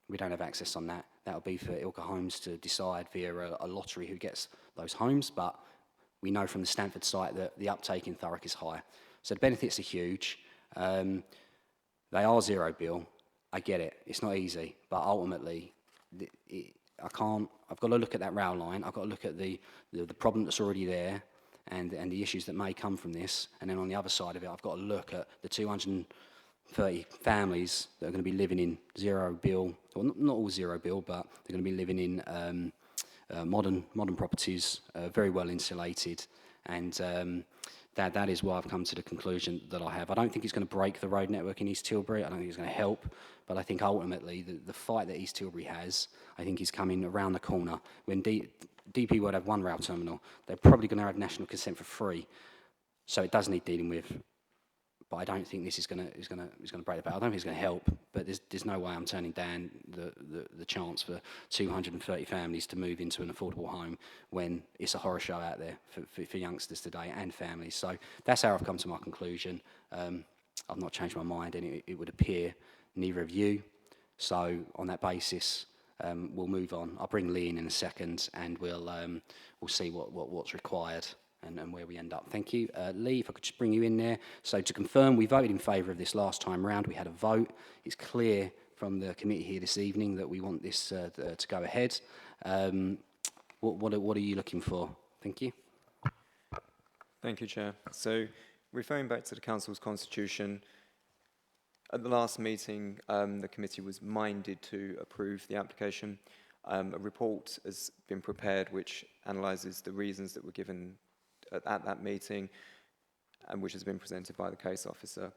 we don't have access on that. That'll be for Ilka Homes to decide via a lottery who gets those homes, but we know from the Stanford site that the uptake in Thurrock is high. So the benefits are huge. They are zero bill. I get it. It's not easy, but ultimately, I've got to look at that rail line. I've got to look at the problem that's already there and the issues that may come from this. And then on the other side of it, I've got to look at the 230 families that are going to be living in zero bill, well, not all zero bill, but they're going to be living in modern properties, very well insulated, and that is why I've come to the conclusion that I have. I don't think it's going to break the road network in East Tilbury. I don't think it's going to help, but I think ultimately the fight that East Tilbury has, I think is coming around the corner. When DP World have one rail terminal, they're probably going to have national consent for 3, so it does need dealing with. But I don't think this is going to break the battle. I don't think it's going to help. But there's no way I'm turning down the chance for 230 families to move into an affordable home when it's a horror show out there for youngsters today and families. So that's how I've come to my conclusion. I've not changed my mind, and it would appear neither of you. So on that basis, we'll move on. I'll bring Lee in a second, and we'll see what's required. And where we end up. Thank you. Lee, if I could just bring you in there. So to confirm, we voted in favour of this last time round. We had a vote. It's clear from the committee here this evening that we want this to go ahead. What are you looking for? Thank you. Thank you, Chair. So, referring back to the Council's constitution, at the last meeting, the committee was minded to approve the application. A report has been prepared which analyses the reasons that were given at that meeting, and which has been presented by the case officer.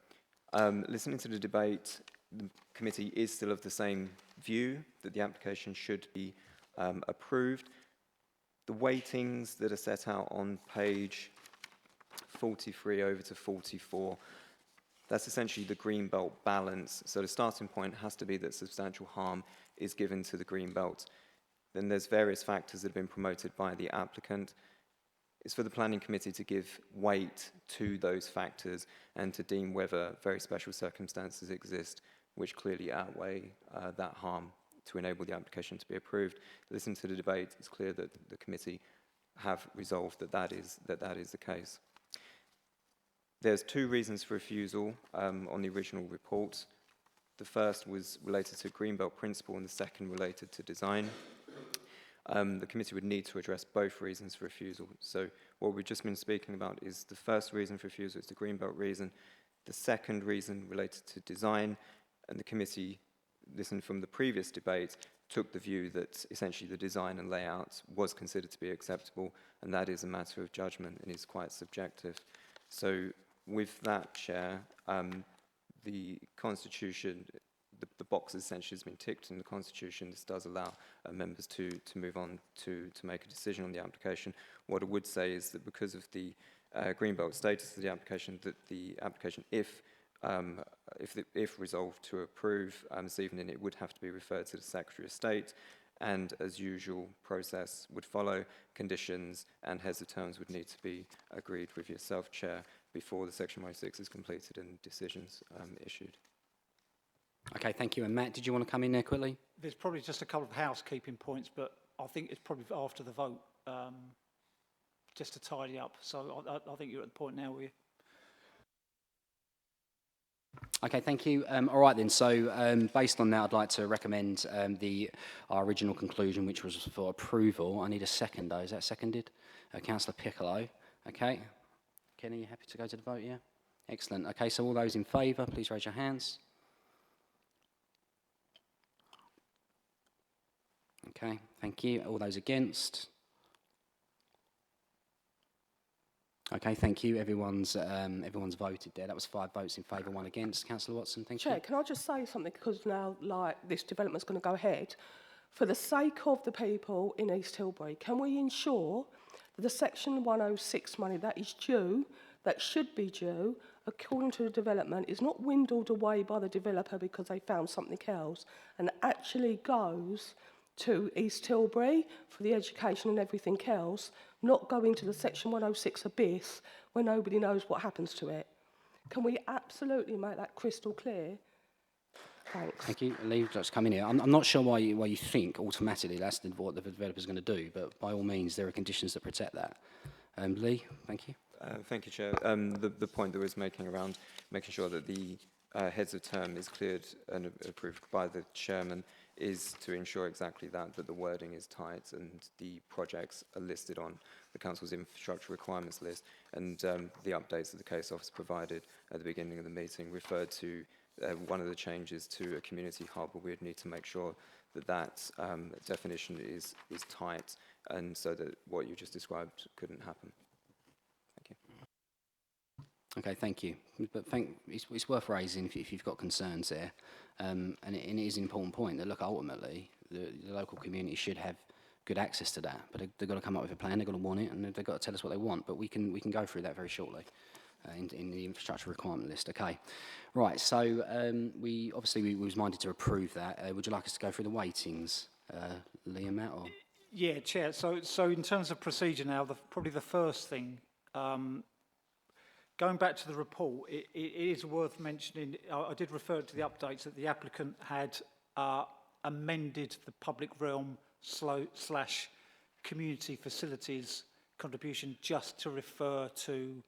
Listening to the debate, the committee is still of the same view that the application should be approved. The weightings that are set out on page 43 over to 44, that's essentially the greenbelt balance. So the starting point has to be that substantial harm is given to the greenbelt. Then there's various factors that have been promoted by the applicant. It's for the planning committee to give weight to those factors and to deem whether very special circumstances exist which clearly outweigh that harm to enable the application to be approved. Listen to the debate, it's clear that the committee have resolved that is the case. There's 2 reasons for refusal on the original report. The first was related to Greenbelt principle and the second related to design. The committee would need to address both reasons for refusal. So what we've just been speaking about is the first reason for refusal is the Greenbelt reason. The second reason related to design, and the committee, listened from the previous debate, took the view that essentially the design and layout was considered to be acceptable, and that is a matter of judgment and is quite subjective. So with that, Chair, the Constitution, the box essentially has been ticked in the Constitution. This does allow members to move on to make a decision on the application. What I would say is that because of the Greenbelt status of the application, that the application, if resolved to approve this evening, it would have to be referred to the Secretary of State, and as usual, process would follow. Conditions and heads of terms would need to be agreed with yourself, Chair, before the Section 106 is completed and decisions issued. Okay, thank you. And Matt, did you want to come in there quickly? There's probably just a couple of housekeeping points, but I think it's probably after the vote, just to tidy up. So I think you're at the point now where Okay, thank you. All right then, so based on that, I'd like to recommend our original conclusion, which was for approval. I need a second, though. Is that seconded? Councillor Piccolo. Okay. Kenny, you happy to go to the vote, yeah? Excellent. Okay, so all those in favour, please raise your hands. Okay, thank you. All those against? Okay, thank you. Everyone's voted there. That was 5 votes in favour, 1 against. Councillor Watson, thank you. Chair, can I just say something, because now, like, this development's going to go ahead. For the sake of the people in East Tilbury, can we ensure that the Section 106 money that is due, that should be due, according to the development, is not dwindled away by the developer because they found something else, and actually goes to East Tilbury for the education and everything else, not go into the Section 106 abyss where nobody knows what happens to it? Can we absolutely make that crystal clear? Thanks. Thank you. Lee, just come in here. I'm not sure why you think automatically that's what the developer's going to do, but by all means, there are conditions that protect that. Lee, thank you. Thank you, Chair. The point that was making around making sure that the heads of term is cleared and approved by the chairman is to ensure exactly that, that the wording is tight and the projects are listed on the council's infrastructure requirements list, and the updates that the case officer provided at the beginning of the meeting referred to one of the changes to a community hub, where we'd need to make sure that that definition is tight, and so that what you just described couldn't happen. Thank you. Okay, thank you. But it's worth raising if you've got concerns there. And it is an important point that, look, ultimately, the local community should have good access to that. But they've got to come up with a plan, they've got to want it, and they've got to tell us what they want. But we can go through that very shortly in the infrastructure requirement list. Okay. Right, so we was minded to approve that. Would you like us to go through the weightings, Lee and Matt? Or? Yeah, Chair. So in terms of procedure now, probably the first thing, going back to the report, it is worth mentioning, I did refer to the updates that the applicant had amended the public realm / community facilities contribution just to refer to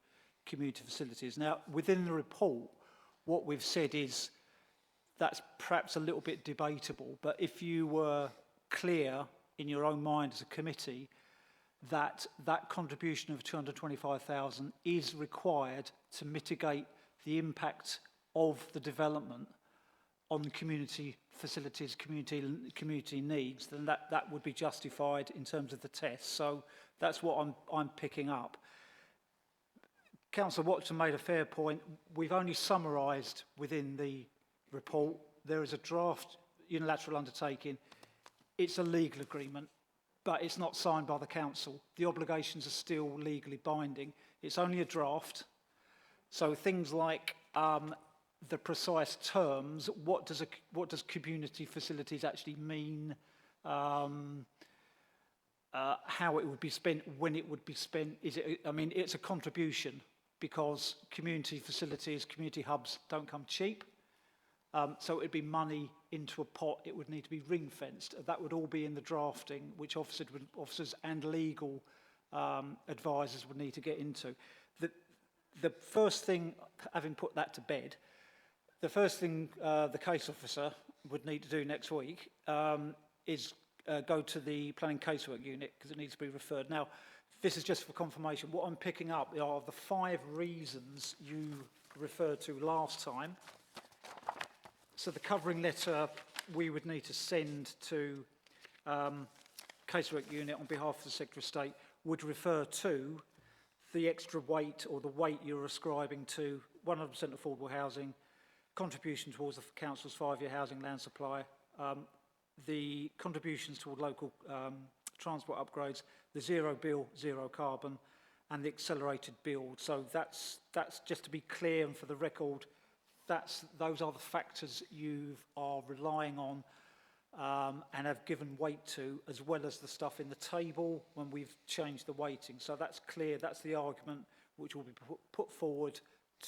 community facilities. Now, within the report, what we've said is that's perhaps a little bit debatable, but if you were clear in your own mind as a committee that that contribution of 225,000 is required to mitigate the impact of the development on community facilities, community needs, then that would be justified in terms of the test. So that's what I'm picking up. Councillor Watson made a fair point. We've only summarised within the report. There is a draft unilateral undertaking. It's a legal agreement, but it's not signed by the council. The obligations are still legally binding. It's only a draft. So things like the precise terms, what does community facilities actually mean, how it would be spent, when it would be spent. It's a contribution, because community facilities, community hubs don't come cheap. So it would be money into a pot. It would need to be ring-fenced. That would all be in the drafting, which officers and legal advisors would need to get into. The first thing, having put that to bed, the first thing the case officer would need to do next week is go to the planning casework unit, because it needs to be referred. Now, this is just for confirmation. What I'm picking up are the 5 reasons you referred to last time. So the covering letter we would need to send to casework unit on behalf of the Secretary of State would refer to the extra weight, or the weight you're ascribing to 100% affordable housing, contribution towards the council's 5-year housing land supply, the contributions toward local transport upgrades, the zero bill, zero carbon, and the accelerated build. So that's just to be clear, and for the record, those are the factors you are relying on and have given weight to, as well as the stuff in the table when we've changed the weighting. So that's clear. That's the argument which will be put forward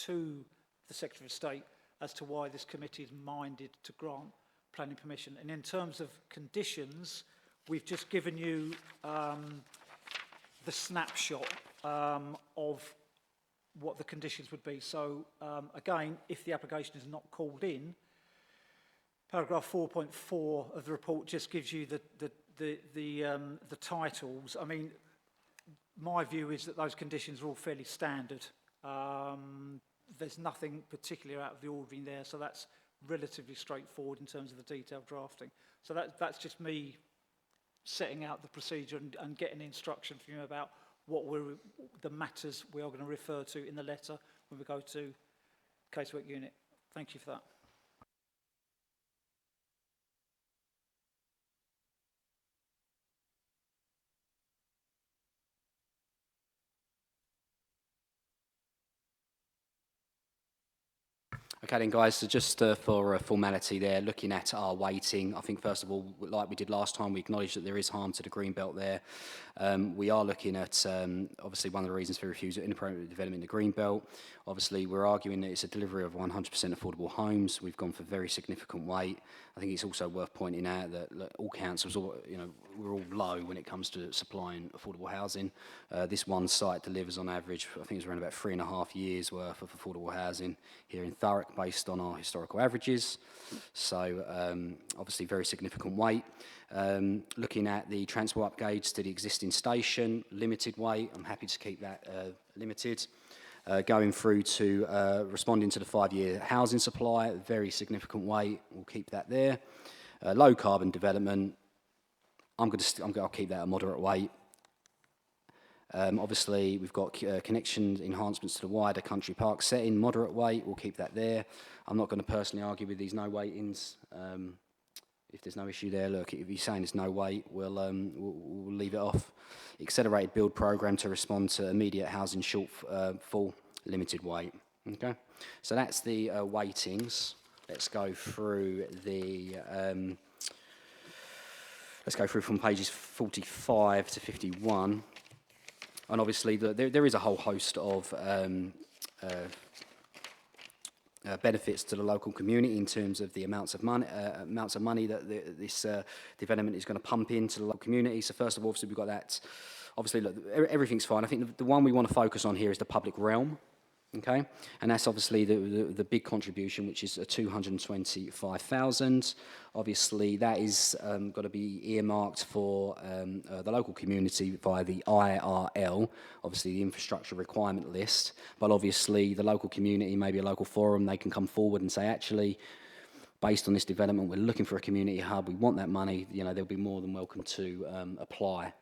to the Secretary of State as to why this committee is minded to grant planning permission. And in terms of conditions, we've just given you the snapshot of what the conditions would be. So again, if the application is not called in, paragraph 4.4 of the report just gives you the titles. I mean, my view is that those conditions are all fairly standard. There's nothing particularly out of the ordinary there, so that's relatively straightforward in terms of the detailed drafting. So that's just me setting out the procedure and getting instruction from you about what the matters we are going to refer to in the letter when we go to casework unit. Thank you for that. Okay then, guys, so just for formality there, looking at our weighting, I think first of all, like we did last time, we acknowledge that there is harm to the green belt there. We are looking at, obviously, one of the reasons for refusal, inappropriate development in the green belt. Obviously, we're arguing that it's a delivery of 100% affordable homes. We've gone for very significant weight. I think it's also worth pointing out that look, all councils, we're all low when it comes to supplying affordable housing. This one site delivers on average, I think it's around about 3.5 years worth of affordable housing here in Thurrock based on our historical averages. So obviously very significant weight. Looking at the transport upgrades to the existing station, limited weight. I'm happy to keep that limited. Going through to responding to the 5-year housing supply, very significant weight. We'll keep that there. Low carbon development. I'll keep that a moderate weight. Obviously, we've got connection enhancements to the wider country park setting, moderate weight. We'll keep that there. I'm not going to personally argue with these no weightings. If there's no issue there, look, if you're saying there's no weight, we'll leave it off. Accelerated build program to respond to immediate housing shortfall, limited weight. Okay, so that's the weightings. Let's go through the. Let's go through from pages 45 to 51, and obviously there is a whole host of benefits to the local community in terms of the amounts of money that this development is going to pump into the local community. So first of all, obviously we've got that. Obviously, look, everything's fine. I think the one we want to focus on here is the public realm, okay? And that's obviously the big contribution, which is 225,000. Obviously, that is got to be earmarked for the local community via the IRL, obviously the infrastructure requirement list. But obviously, the local community, maybe a local forum, they can come forward and say, actually, based on this development, we're looking for a community hub. We want that money. They'll be more than welcome to apply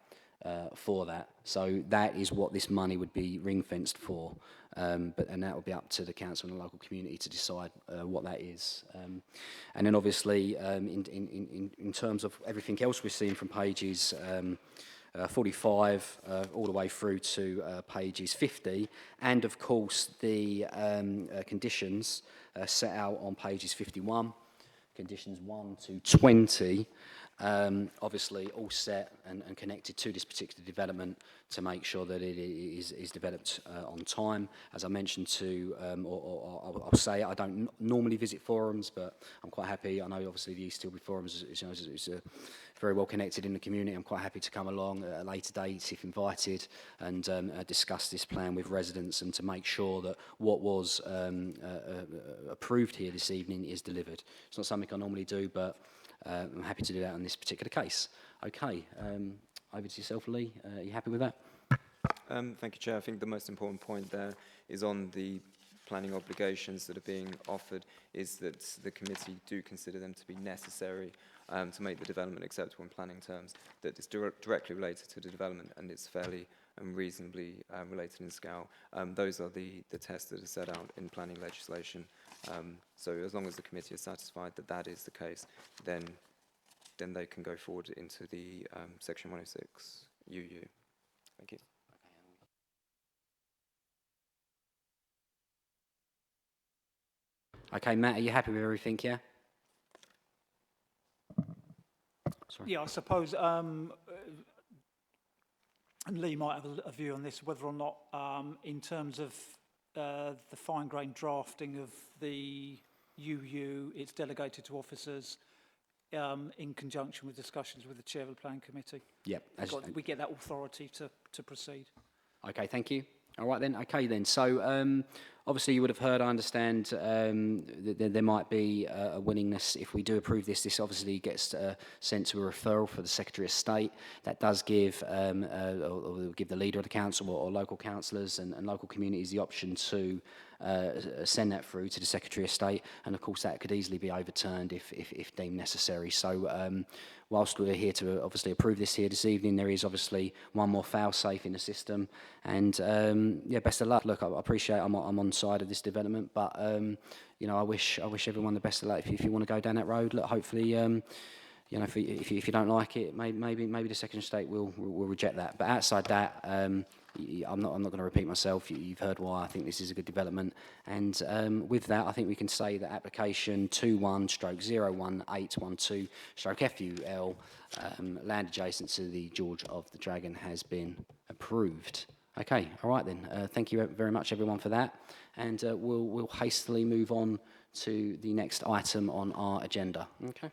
for that. So that is what this money would be ring-fenced for. And that will be up to the council and the local community to decide what that is. And then obviously, in terms of everything else we're seeing from pages 45 all the way through to pages 50, and of course the conditions set out on pages 51, conditions 1 to 20, obviously all set and connected to this particular development to make sure that it is developed on time. As I mentioned or I'll say, I don't normally visit forums, but I'm quite happy. I know obviously the East Tilbury Forums is very well connected in the community. I'm quite happy to come along at a later date if invited and discuss this plan with residents and to make sure that what was approved here this evening is delivered. It's not something I normally do, but I'm happy to do that on this particular case. Okay, over to yourself, Lee. Are you happy with that? Thank you, Chair. I think the most important point there is on the planning obligations that are being offered is that the committee do consider them to be necessary to make the development acceptable in planning terms, that it's directly related to the development and it's fairly and reasonably related in scale. Those are the tests that are set out in planning legislation. So as long as the committee is satisfied that that is the case, then they can go forward into the Section 106 UU. Thank you. Okay, Matt, are you happy with everything, yeah? Sorry. Yeah, I suppose, and Lee might have a view on this, whether or not in terms of the fine-grained drafting of the UU, it's delegated to officers in conjunction with discussions with the chair of the planning committee. Yep. We get that authority to proceed. Okay, thank you. All right then. Okay then. So obviously you would have heard, I understand, that there might be a willingness if we do approve this. This obviously gets sent to a referral for the Secretary of State. That does give or give the leader of the council or local councillors and local communities the option to send that through to the Secretary of State, and of course that could easily be overturned if deemed necessary. So whilst we're here to obviously approve this here this evening, there is obviously one more fail-safe in the system, and yeah, best of luck. Look, I appreciate I'm on side of this development, but you know, I wish everyone the best of luck if you want to go down that road. Look, hopefully you know, if you don't like it, maybe the second estate will reject that. But outside that, I'm not going to repeat myself. You've heard why I think this is a good development. And with that, I think we can say that application 21/01812/FUL, land adjacent to the George of the Dragon, has been approved. Okay, all right then. Thank you very much, everyone, for that. And we'll hastily move on to the next item on our agenda. Okay.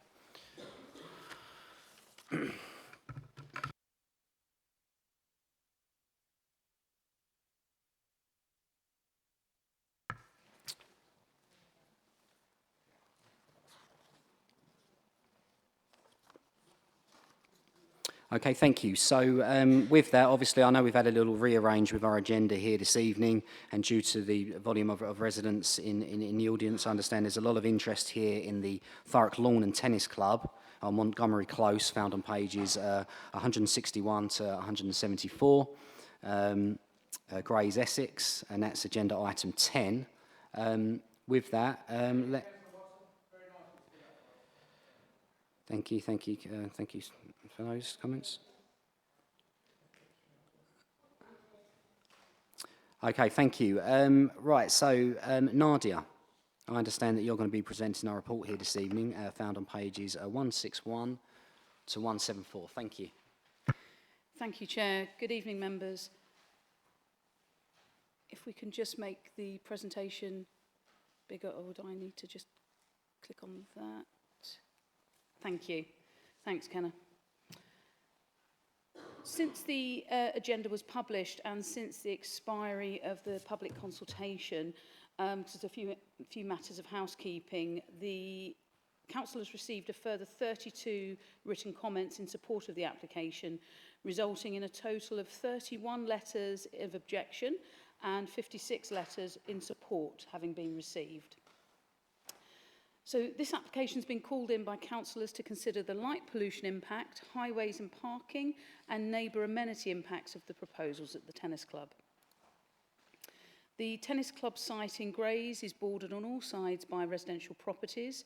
Okay, thank you. So with that, obviously, I know we've had a little rearrange with our agenda here this evening, and due to the volume of residents in the audience, I understand there's a lot of interest here in the Thurrock Lawn and Tennis Club on Montgomery Close, found on pages 161 to 174, Grays, Essex, and that's agenda item 10. With that, thank you for those comments. Okay, thank you. Right, so Nadia, I understand that you're going to be presenting our report here this evening, found on pages 161 to 174. Thank you. Thank you, Chair. Good evening, members. If we can just make the presentation bigger, or do I need to just click on that? Thank you. Thanks, Kenna. Since the agenda was published and since the expiry of the public consultation, just a few matters of housekeeping, the Council has received a further 32 written comments in support of the application, resulting in a total of 31 letters of objection and 56 letters in support having been received. So this application has been called in by councillors to consider the light pollution impact, highways and parking, and neighbour amenity impacts of the proposals at the tennis club. The tennis club site in Grays is bordered on all sides by residential properties,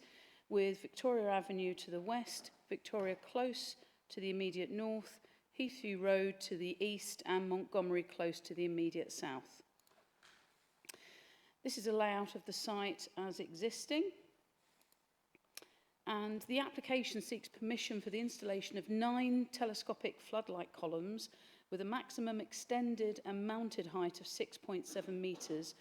with Victoria Avenue to the west, Victoria Close to the immediate north, Heathview Road to the east, and Montgomery Close to the immediate south. This is a layout of the site as existing. And the application seeks permission for the installation of 9 telescopic floodlight columns with a maximum extended and mounted height of 6.7 metres,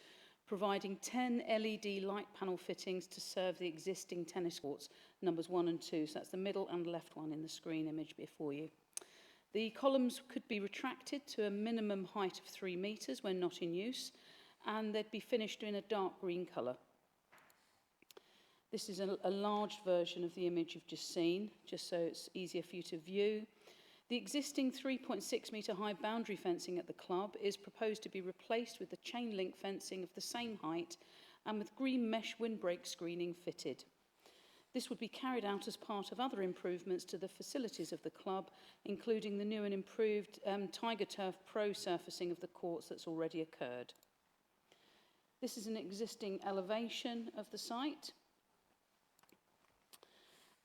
providing 10 LED light panel fittings to serve the existing tennis courts, numbers 1 and 2. So that's the middle and left one in the screen image before you. The columns could be retracted to a minimum height of 3 metres when not in use, and they'd be finished in a dark green colour. This is a large version of the image you've just seen, just so it's easier for you to view. The existing 3.6 metre high boundary fencing at the club is proposed to be replaced with the chain link fencing of the same height and with green mesh windbreak screening fitted. This would be carried out as part of other improvements to the facilities of the club, including the new and improved Tiger Turf Pro surfacing of the courts that's already occurred. This is an existing elevation of the site,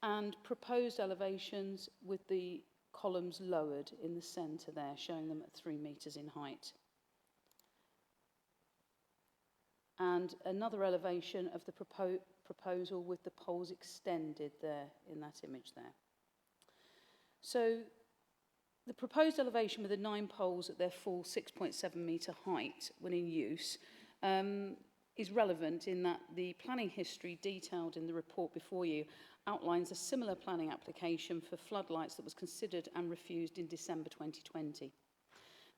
and proposed elevations with the columns lowered in the centre there, showing them at 3 metres in height. And another elevation of the proposal with the poles extended there in that image there. So the proposed elevation with the 9 poles at their full 6.7 metre height when in use is relevant in that the planning history detailed in the report before you outlines a similar planning application for floodlights that was considered and refused in December 2020.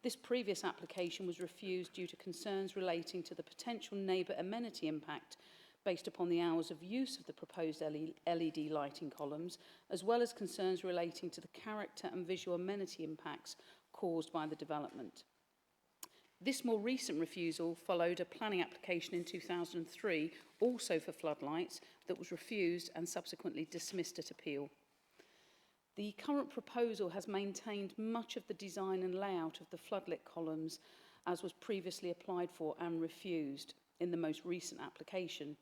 This previous application was refused due to concerns relating to the potential neighbour amenity impact based upon the hours of use of the proposed LED lighting columns, as well as concerns relating to the character and visual amenity impacts caused by the development. This more recent refusal followed a planning application in 2003, also for floodlights, that was refused and subsequently dismissed at appeal. The current proposal has maintained much of the design and layout of the floodlit columns as was previously applied for and refused in the most recent application.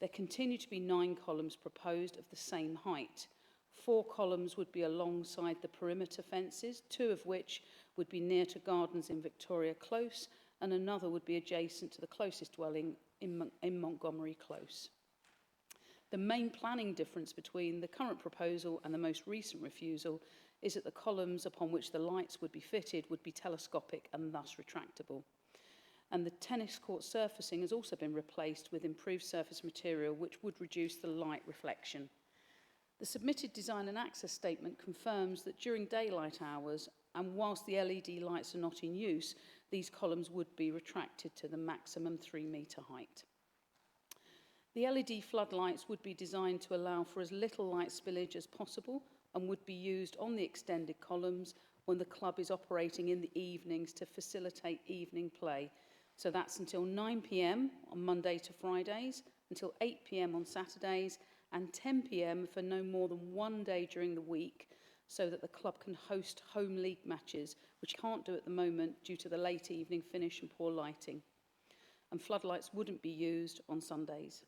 There continue to be 9 columns proposed of the same height. 4 columns would be alongside the perimeter fences, 2 of which would be near to gardens in Victoria Close, and another would be adjacent to the closest dwelling in Montgomery Close. The main planning difference between the current proposal and the most recent refusal is that the columns upon which the lights would be fitted would be telescopic and thus retractable. And the tennis court surfacing has also been replaced with improved surface material which would reduce the light reflection. The submitted design and access statement confirms that during daylight hours, and whilst the LED lights are not in use, these columns would be retracted to the maximum 3-metre height. The LED floodlights would be designed to allow for as little light spillage as possible and would be used on the extended columns when the club is operating in the evenings to facilitate evening play. So that's until 9 p.m. on Monday to Fridays, until 8 p.m. on Saturdays, and 10 p.m. for no more than one day during the week, so that the club can host home league matches, which can't do at the moment due to the late evening finish and poor lighting. And floodlights wouldn't be used on Sundays.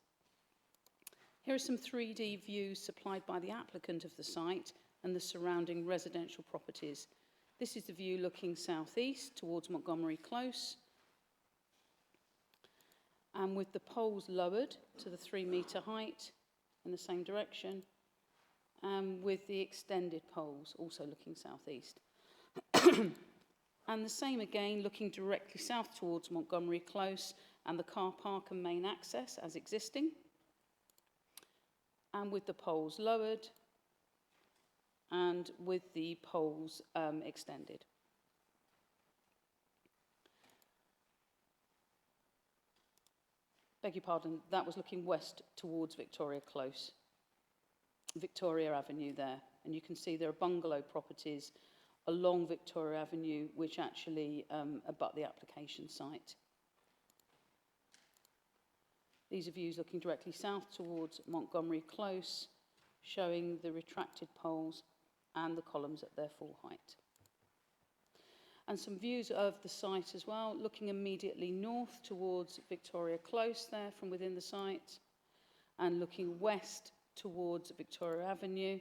Here are some 3D views supplied by the applicant of the site and the surrounding residential properties. This is the view looking southeast towards Montgomery Close, and with the poles lowered to the 3-metre height in the same direction, and with the extended poles also looking southeast. And the same again looking directly south towards Montgomery Close and the car park and main access as existing, and with the poles lowered and with the poles extended. Beg your pardon, that was looking west towards Victoria Close, Victoria Avenue there. And you can see there are bungalow properties along Victoria Avenue which actually abut the application site. These are views looking directly south towards Montgomery Close, showing the retracted poles and the columns at their full height. And some views of the site as well, looking immediately north towards Victoria Close there from within the site, and looking west towards Victoria Avenue,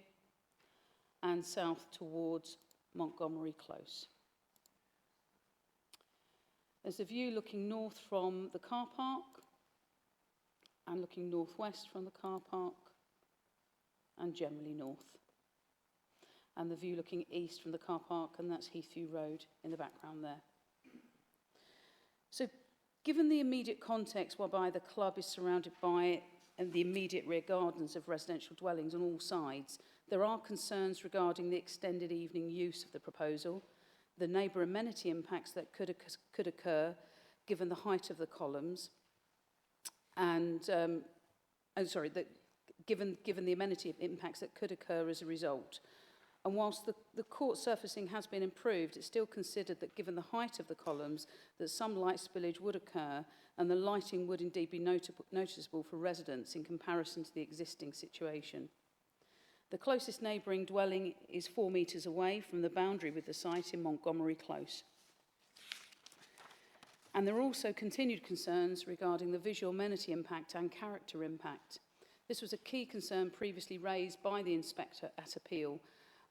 and south towards Montgomery Close. There's a view looking north from the car park, and looking northwest from the car park, and generally north. And the view looking east from the car park, and that's Heathview Road in the background there. So, given the immediate context whereby the club is surrounded by and the immediate rear gardens of residential dwellings on all sides, there are concerns regarding the extended evening use of the proposal, the neighbour amenity impacts that could occur given the height of the columns, and given the amenity impacts that could occur as a result. And whilst the court surfacing has been improved, it's still considered that given the height of the columns, that some light spillage would occur, and the lighting would indeed be noticeable for residents in comparison to the existing situation. The closest neighbouring dwelling is 4 metres away from the boundary with the site in Montgomery Close. And there are also continued concerns regarding the visual amenity impact and character impact. This was a key concern previously raised by the inspector at appeal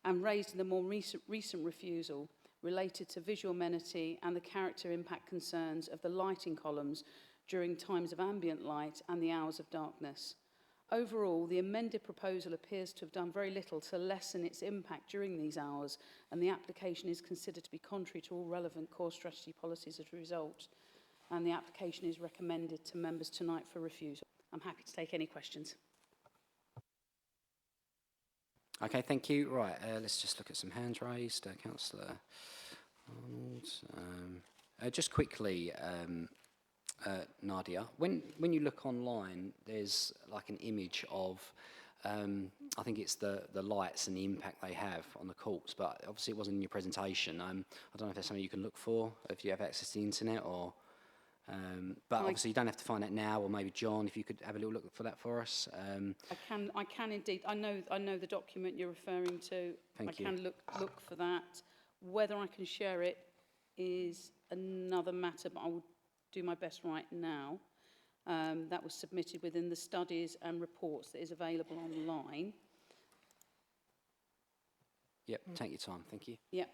and raised in the more recent refusal related to visual amenity and the character impact concerns of the lighting columns during times of ambient light and the hours of darkness. Overall, the amended proposal appears to have done very little to lessen its impact during these hours, and the application is considered to be contrary to all relevant core strategy policies as a result. And the application is recommended to members tonight for refusal. I'm happy to take any questions. Okay, thank you. Right, let's just look at some hands raised. Councillor Arnold. Just quickly, Nadia, when you look online, there's like an image of, I think it's the lights and the impact they have on the courts, but obviously it wasn't in your presentation. I don't know if there's something you can look for, if you have access to the internet, or, but obviously you don't have to find that now, or maybe John, if you could have a little look for that for us. I can indeed. I know the document you're referring to. Thank you. I can look for that. Whether I can share it is another matter, but I will do my best right now. That was submitted within the studies and reports that is available online. Yep, take your time, thank you. Yeah.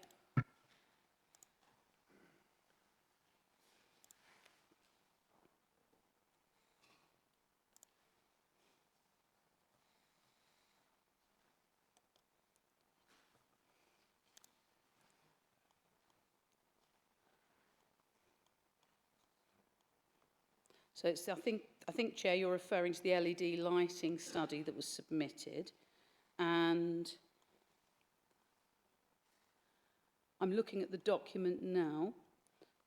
So it's, I think, Chair, you're referring to the LED lighting study that was submitted, and I'm looking at the document now,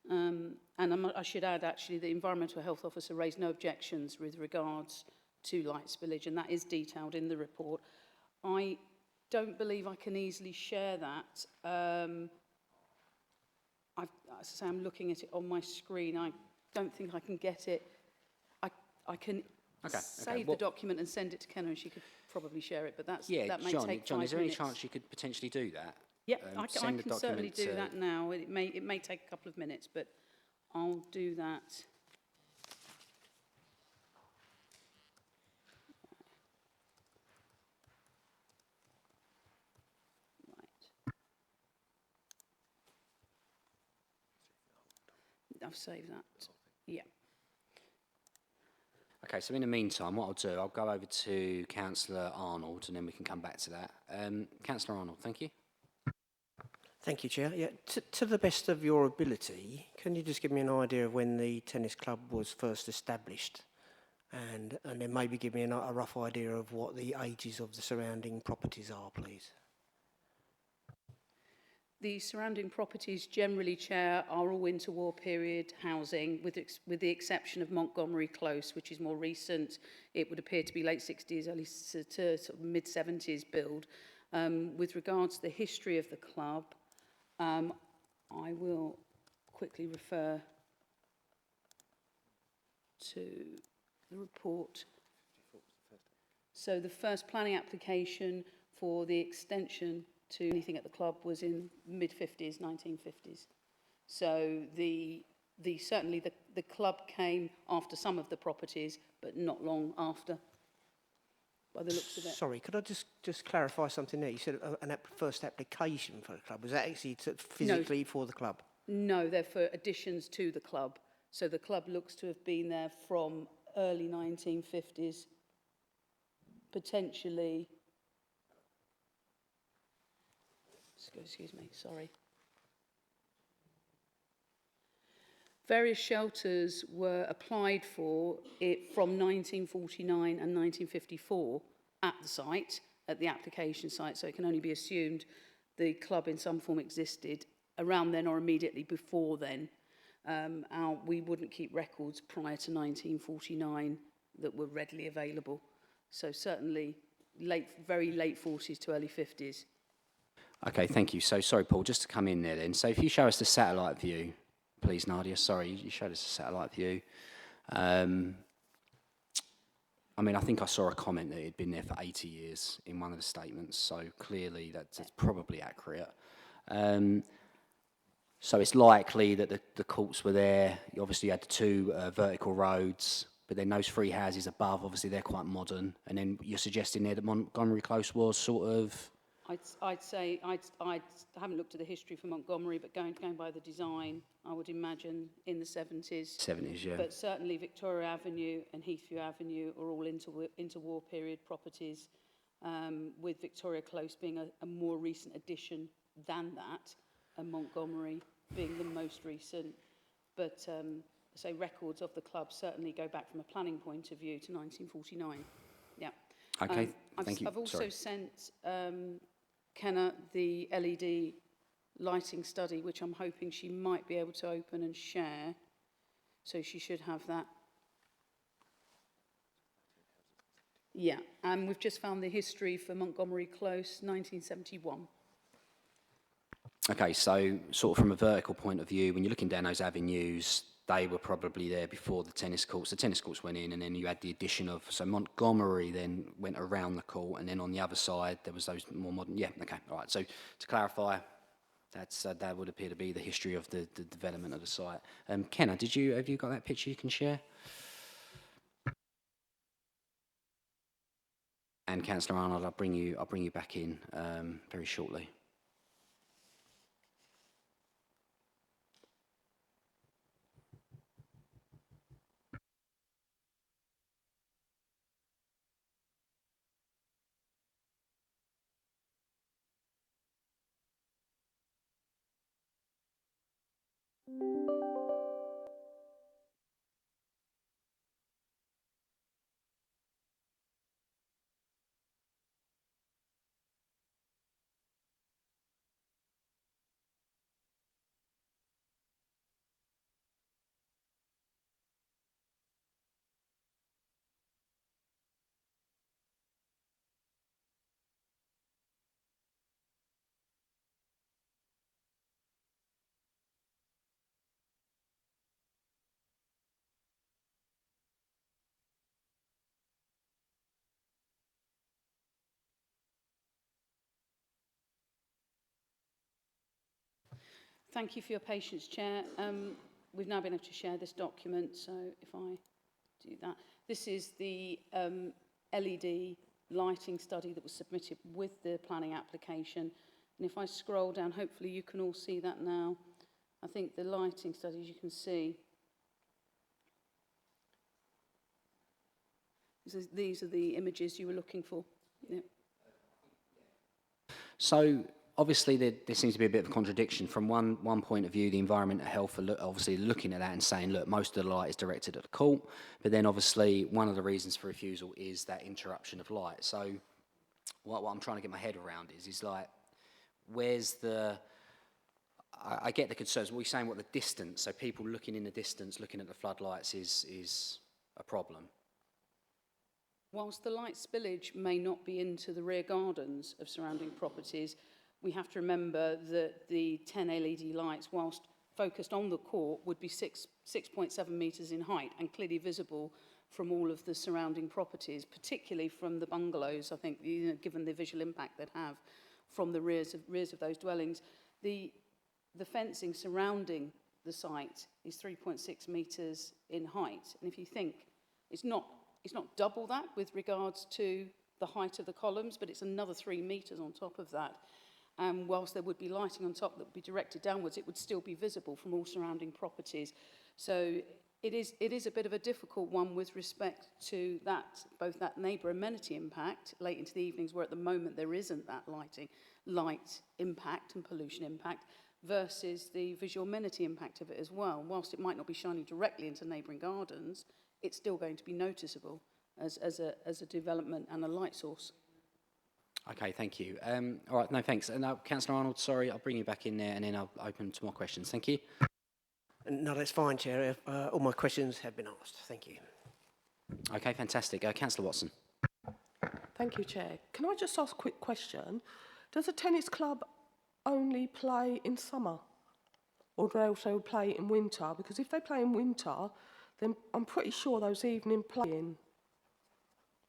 and I should add actually the Environmental Health Officer raised no objections with regards to light spillage, and that is detailed in the report. I don't believe I can easily share that. As I say, I'm looking at it on my screen. I don't think I can get it. I can save the document and send it to Kenna, and she could probably share it, but that may take 5 minutes. John, is there any chance you could potentially do that? Yeah, I send the can certainly document do to- that now. It may take a couple of minutes, but I'll do that. Right. I've saved that. Yeah. Okay, so in the meantime, what I'll do, I'll go over to Councillor Arnold, and then we can come back to that. Councillor Arnold, thank you. Thank you, Chair. Yeah, to the best of your ability, can you just give me an idea of when the tennis club was first established? And then maybe give me a rough idea of what the ages of the surrounding properties are, please. The surrounding properties generally, Chair, are all interwar period housing, with the exception of Montgomery Close, which is more recent. It would appear to be late 60s, early to sort of mid-70s build. With regards to the history of the club, I will quickly refer to the report. So the first planning application for the extension to anything at the club was in mid-50s, 1950s. So certainly the club came after some of the properties, but not long after, by the looks of it. Sorry, could I just clarify something there? You said first application for the club. Was that actually physically for the club? No, they're for additions to the club. So the club looks to have been there from early 1950s, potentially. Excuse me, sorry. Various shelters were applied for it from 1949 and 1954 at the site, at the application site, so it can only be assumed the club in some form existed around then or immediately before then. We wouldn't keep records prior to 1949 that were readily available. So certainly very late 40s to early 50s. Okay, thank you. So, sorry, Paul, just to come in there then. So if you show us the satellite view, please, Nadia. Sorry, you showed us the satellite view. I mean, I think I saw a comment that it had been there for 80 years in one of the statements, so clearly that's probably accurate. So it's likely that the courts were there. You obviously had the two vertical roads, but then those three houses above, obviously they're quite modern. And then you're suggesting there that Montgomery Close was sort of... I'd say I haven't looked at the history for Montgomery, but going by the design, I would imagine in the 70s. 70s, yeah. But certainly Victoria Avenue and Heathview Avenue are all interwar period properties, with Victoria Close being a more recent addition than that, and Montgomery being the most recent. But so records of the club certainly go back from a planning point of view to 1949. Yeah. Okay, thank you. I've also sent Kenna the LED lighting study, which I'm hoping she might be able to open and share. So she should have that. Yeah, and we've just found the history for Montgomery Close, 1971. Okay, so sort of from a vertical point of view, when you're looking down those avenues, they were probably there before the tennis courts. The tennis courts went in, and then you had the addition of... So Montgomery then went around the court, and then on the other side, there was those more modern... Yeah, okay, all right. So to clarify, that would appear to be the history of the development of the site. Kenna, have you got that picture you can share? And Councillor Arnold, I'll bring you back in very shortly. Thank you for your patience, Chair. We've now been able to share this document, so if I do that. This is the LED lighting study that was submitted with the planning application. And if I scroll down, hopefully you can all see that now. I think the lighting studies you can see. These are the images you were looking for. Yeah. So obviously there seems to be a bit of a contradiction. From one point of view, the environmental health are obviously looking at that and saying, look, most of the light is directed at the court, but then obviously one of the reasons for refusal is that interruption of light. So what I'm trying to get my head around is like, where's the... I get the concerns. We're saying what the distance, so people looking in the distance, looking at the floodlights is a problem. Whilst the light spillage may not be into the rear gardens of surrounding properties, we have to remember that the 10 LED lights, whilst focused on the court, would be 6.7 metres in height and clearly visible from all of the surrounding properties, particularly from the bungalows, I think, you know, given the visual impact they'd have from the rears of those dwellings. The fencing surrounding the site is 3.6 metres in height. And if you think, it's not double that with regards to the height of the columns, but it's another 3 metres on top of that. Whilst there would be lighting on top that would be directed downwards, it would still be visible from all surrounding properties. So it is a bit of a difficult one with respect to that, both that neighbour amenity impact late into the evenings, where at the moment there isn't that light impact and pollution impact, versus the visual amenity impact of it as well. Whilst it might not be shining directly into neighbouring gardens, it's still going to be noticeable as a development and a light source. Okay, thank you. All right, no, thanks. And now, Councillor Arnold, sorry, I'll bring you back in there and then I'll open to more questions. Thank you. No, that's fine, Chair. All my questions have been asked. Thank you. Okay, fantastic. Councillor Watson. Thank you, Chair. Can I just ask a quick question? Does a tennis club only play in summer? Or do they also play in winter? Because if they play in winter, then I'm pretty sure those evening playing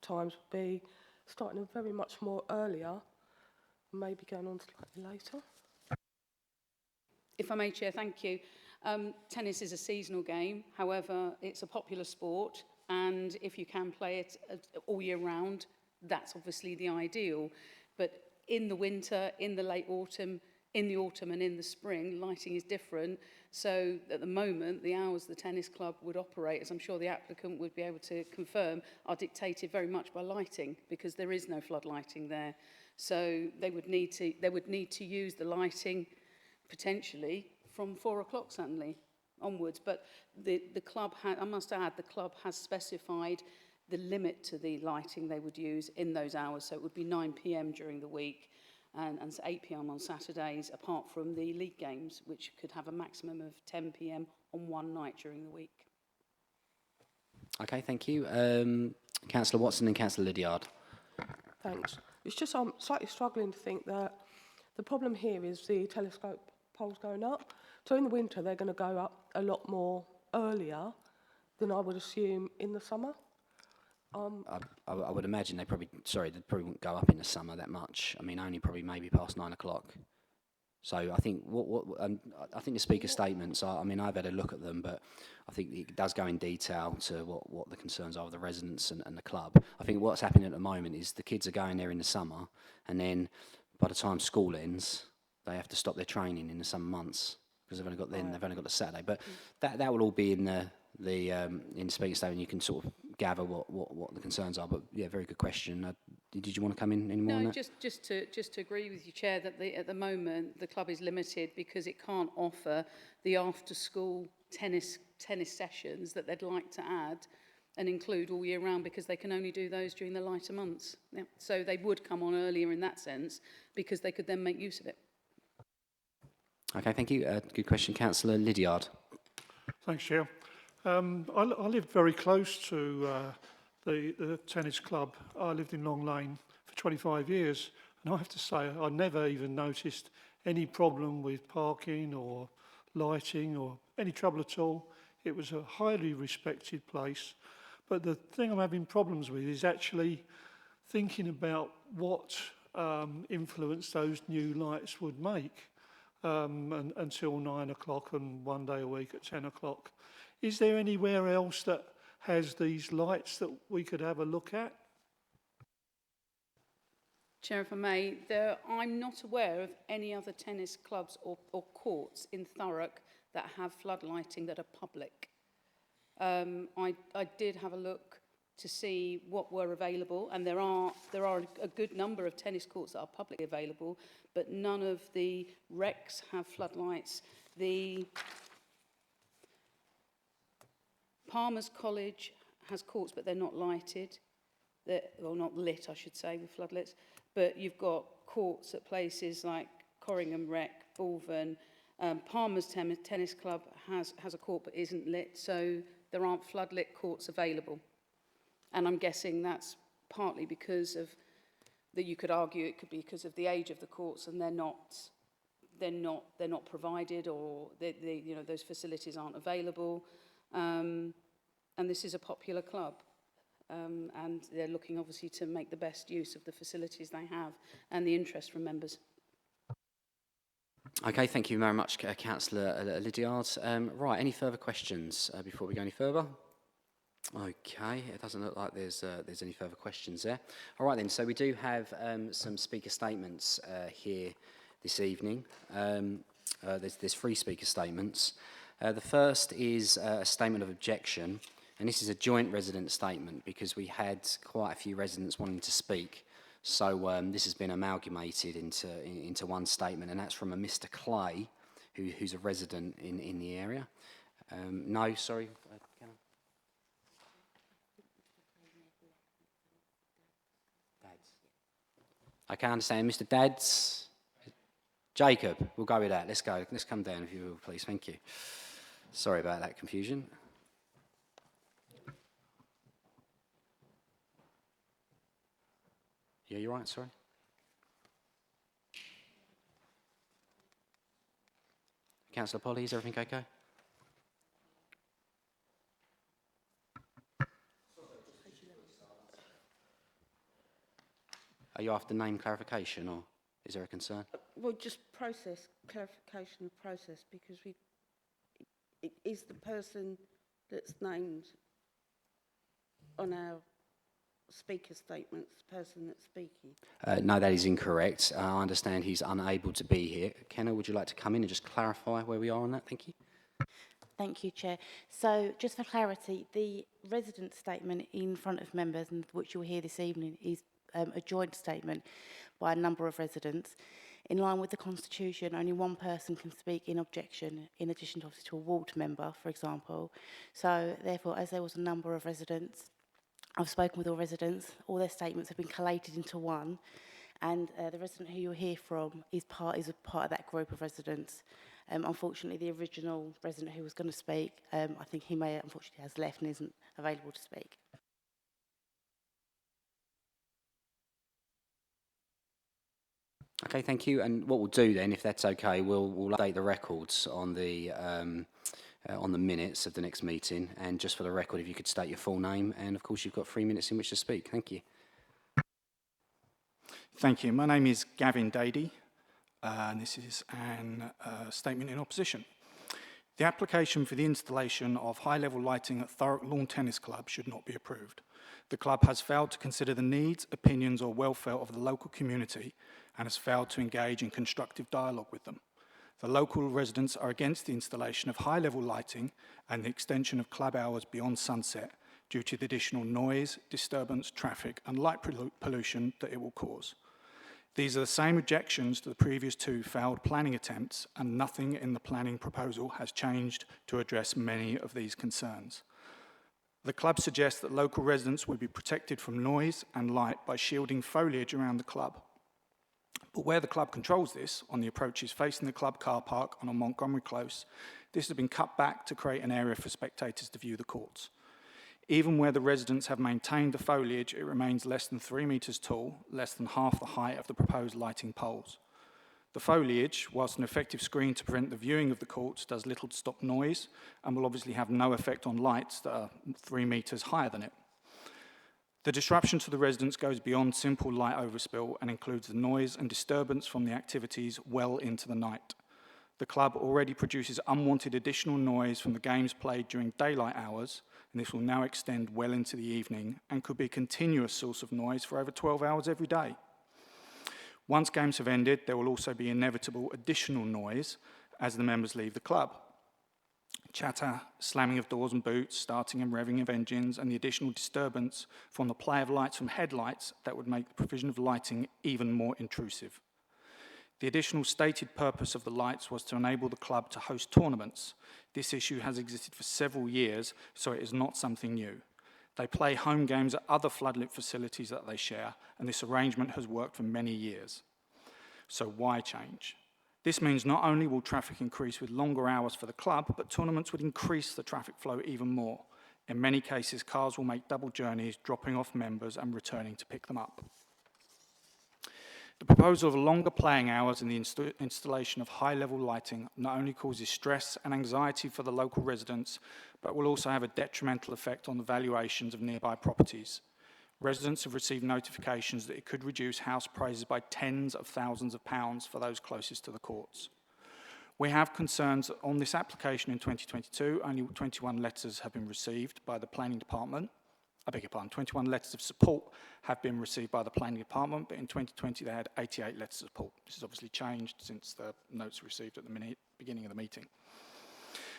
times would be starting very much more earlier, maybe going on slightly later. If I may, Chair, thank you. Tennis is a seasonal game. However, it's a popular sport, and if you can play it all year round, that's obviously the ideal. But in the winter, in the late autumn, in the autumn and in the spring, lighting is different. So at the moment, the hours the tennis club would operate, as I'm sure the applicant would be able to confirm, are dictated very much by lighting, because there is no flood lighting there. So they would need to use the lighting potentially from 4 o'clock certainly onwards. But the club, I must add, the club has specified the limit to the lighting they would use in those hours. So it would be 9 p.m. during the week and 8 p.m. on Saturdays, apart from the league games, which could have a maximum of 10 p.m. on one night during the week. Okay, thank you. Councillor Watson and Councillor Lydiard. Thanks. It's just I'm slightly struggling to think that the problem here is the telescope poles going up. So in the winter, they're going to go up a lot more earlier than I would assume in the summer. I would imagine they probably wouldn't go up in the summer that much. I mean, only probably maybe past 9 o'clock. So I think I think the speaker's statements. I mean, I've had a look at them, but I think it does go in detail to what the concerns are of the residents and the club. I think what's happening at the moment is the kids are going there in the summer, and then by the time school ends, they have to stop their training in the summer months because they've only got the Saturday. But that will all be in the speaker statement. You can sort of gather what the concerns are. But yeah, very good question. Did you want to come in any more on No, that? just to agree with you, Chair, that at the moment the club is limited because it can't offer the after-school tennis sessions that they'd like to add and include all year round, because they can only do those during the lighter months. Yeah. So they would come on earlier in that sense because they could then make use of it. Okay, thank you. Good question, Councillor Lydiard. Thanks, Chair. I lived very close to the tennis club. I lived in Long Lane for 25 years, and I have to say I never even noticed any problem with parking or lighting or any trouble at all. It was a highly respected place. But the thing I'm having problems with is actually thinking about what influence those new lights would make. until 9 o'clock and one day a week at 10 o'clock. Is there anywhere else that has these lights that we could have a look at? Chair, if I may, I'm not aware of any other tennis clubs or courts in Thurrock that have floodlighting that are public. I did have a look to see what were available, and there are a good number of tennis courts that are publicly available, but none of the recs have floodlights. The Palmer's College has courts, but they're not lighted. Well, not lit, I should say, with floodlights. But you've got courts at places like Corringham Rec, Balvan. Palmer's Tennis Club has a court but isn't lit, so there aren't floodlit courts available. And I'm guessing that's partly because of that. You could argue it could be because of the age of the courts, and they're not provided, or those facilities aren't available. And this is a popular club. And they're looking obviously to make the best use of the facilities they have and the interest from members. Okay, thank you very much, Councillor Lydiard. Right, any further questions before we go any further? Okay, it doesn't look like there's any further questions there. All right then, so we do have some speaker statements here this evening. There's 3 speaker statements. The first is a statement of objection. And this is a joint resident statement because we had quite a few residents wanting to speak. So this has been amalgamated into one statement, and that's from a Mr. Clay, who's a resident in the area. No, sorry. Can I? Dads. Okay, I understand. Mr. Dads. Jacob, we'll go with that. Let's go. Let's come down if you will, please. Thank you. Sorry about that confusion. Yeah, you're right, sorry. Councillor Polly, is everything okay? Are you after name clarification, or is there a concern? Well, just clarification of process, because it is the person that's named on our speaker statements, the person that's speaking. No, that is incorrect. I understand he's unable to be here. Kenna, would you like to come in and just clarify where we are on that? Thank you. Thank you, Chair. So, just for clarity, the resident statement in front of members, and which you'll hear this evening, is a joint statement by a number of residents. In line with the Constitution, only one person can speak in objection, in addition to, obviously, to a ward member, for example. So, therefore, as there was a number of residents, I've spoken with all residents, all their statements have been collated into one, and the resident who you'll hear from is part of that group of residents. Unfortunately, the original resident who was going to speak, I think he unfortunately has left and isn't available to speak. Okay, thank you. And what we'll do then, if that's okay, we'll update the records on the minutes of the next meeting. And just for the record, if you could state your full name, and of course you've got 3 minutes in which to speak. Thank you. Thank you. My name is Gavin Dady, and this is a statement in opposition. The application for the installation of high-level lighting at Thurrock Lawn Tennis Club should not be approved. The club has failed to consider the needs, opinions or welfare of the local community and has failed to engage in constructive dialogue with them. The local residents are against the installation of high-level lighting and the extension of club hours beyond sunset due to the additional noise, disturbance, traffic and light pollution that it will cause. These are the same objections to the previous 2 failed planning attempts, and nothing in the planning proposal has changed to address many of these concerns. The club suggests that local residents would be protected from noise and light by shielding foliage around the club. But where the club controls this, on the approaches facing the club car park and on Montgomery Close, this has been cut back to create an area for spectators to view the courts. Even where the residents have maintained the foliage, it remains less than 3 metres tall, less than half the height of the proposed lighting poles. The foliage, whilst an effective screen to prevent the viewing of the courts, does little to stop noise and will obviously have no effect on lights that are 3 metres higher than it. The disruption to the residents goes beyond simple light overspill and includes the noise and disturbance from the activities well into the night. The club already produces unwanted additional noise from the games played during daylight hours, and this will now extend well into the evening and could be a continuous source of noise for over 12 hours every day. Once games have ended, there will also be inevitable additional noise as the members leave the club. Chatter, slamming of doors and boots, starting and revving of engines, and the additional disturbance from the play of lights from headlights that would make the provision of lighting even more intrusive. The additional stated purpose of the lights was to enable the club to host tournaments. This issue has existed for several years, so it is not something new. They play home games at other floodlit facilities that they share, and this arrangement has worked for many years. So why change? This means not only will traffic increase with longer hours for the club, but tournaments would increase the traffic flow even more. In many cases, cars will make double journeys, dropping off members and returning to pick them up. The proposal of longer playing hours and the installation of high-level lighting not only causes stress and anxiety for the local residents, but will also have a detrimental effect on the valuations of nearby properties. Residents have received notifications that it could reduce house prices by tens of thousands of pounds for those closest to the courts. We have concerns that on this application in 2022, only 21 letters have been received by the Planning Department. 21 letters of support have been received by the Planning Department, but in 2020 they had 88 letters of support. This has obviously changed since the notes were received at the beginning of the meeting.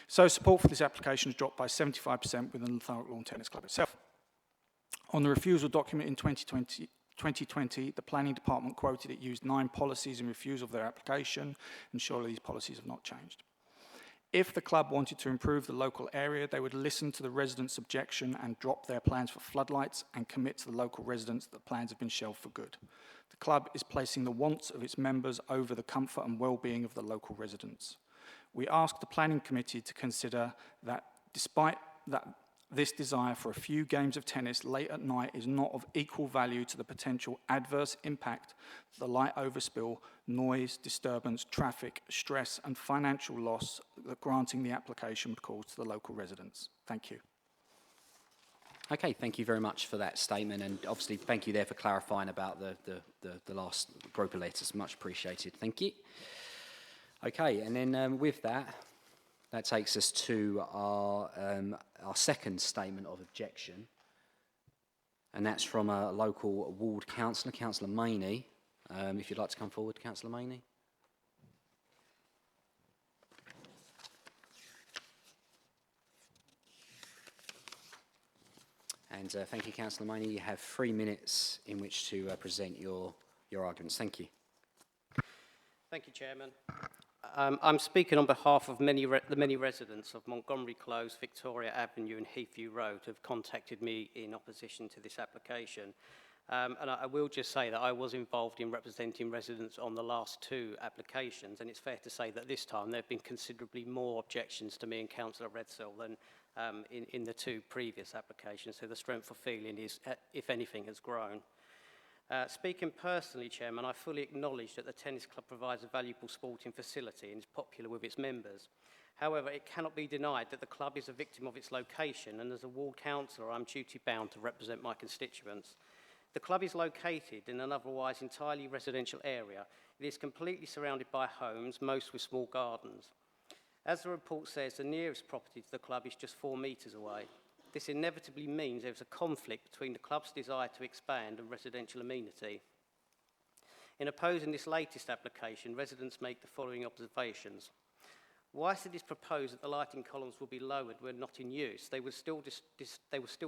So support for this application has dropped by 75% within the Thurrock Lawn Tennis Club itself. On the refusal document in 2020, the Planning Department quoted it used 9 policies in refusal of their application, and surely these policies have not changed. If the club wanted to improve the local area, they would listen to the residents' objection and drop their plans for floodlights and commit to the local residents that the plans have been shelved for good. The club is placing the wants of its members over the comfort and well-being of the local residents. We ask the Planning Committee to consider that despite that this desire for a few games of tennis late at night is not of equal value to the potential adverse impact the light overspill, noise, disturbance, traffic, stress and financial loss that granting the application would cause to the local residents. Thank you. Okay, thank you very much for that statement, and obviously thank you there for clarifying about the last group of letters. Much appreciated. Thank you. Okay, and then with that takes us to our second statement of objection, and that's from a local ward councillor, Councillor Maney. If you'd like to come forward, Councillor Maney. And thank you, Councillor Maney. You have 3 minutes in which to present your arguments. Thank you. Thank you, Chairman. I'm speaking on behalf of the many residents of Montgomery Close, Victoria Avenue and Heathview Road who have contacted me in opposition to this application. And I will just say that I was involved in representing residents on the last 2 applications, and it's fair to say that this time there have been considerably more objections to me and Councillor Redsill than in the 2 previous applications, so the strength of feeling is, if anything, has grown. Speaking personally, Chairman, I fully acknowledge that the tennis club provides a valuable sporting facility and is popular with its members. However, it cannot be denied that the club is a victim of its location, and as a ward councillor, I'm duty-bound to represent my constituents. The club is located in an otherwise entirely residential area. It is completely surrounded by homes, most with small gardens. As the report says, the nearest property to the club is just 4 metres away. This inevitably means there is a conflict between the club's desire to expand and residential amenity. In opposing this latest application, residents make the following observations. Whilst it is proposed that the lighting columns will be lowered when not in use, they will still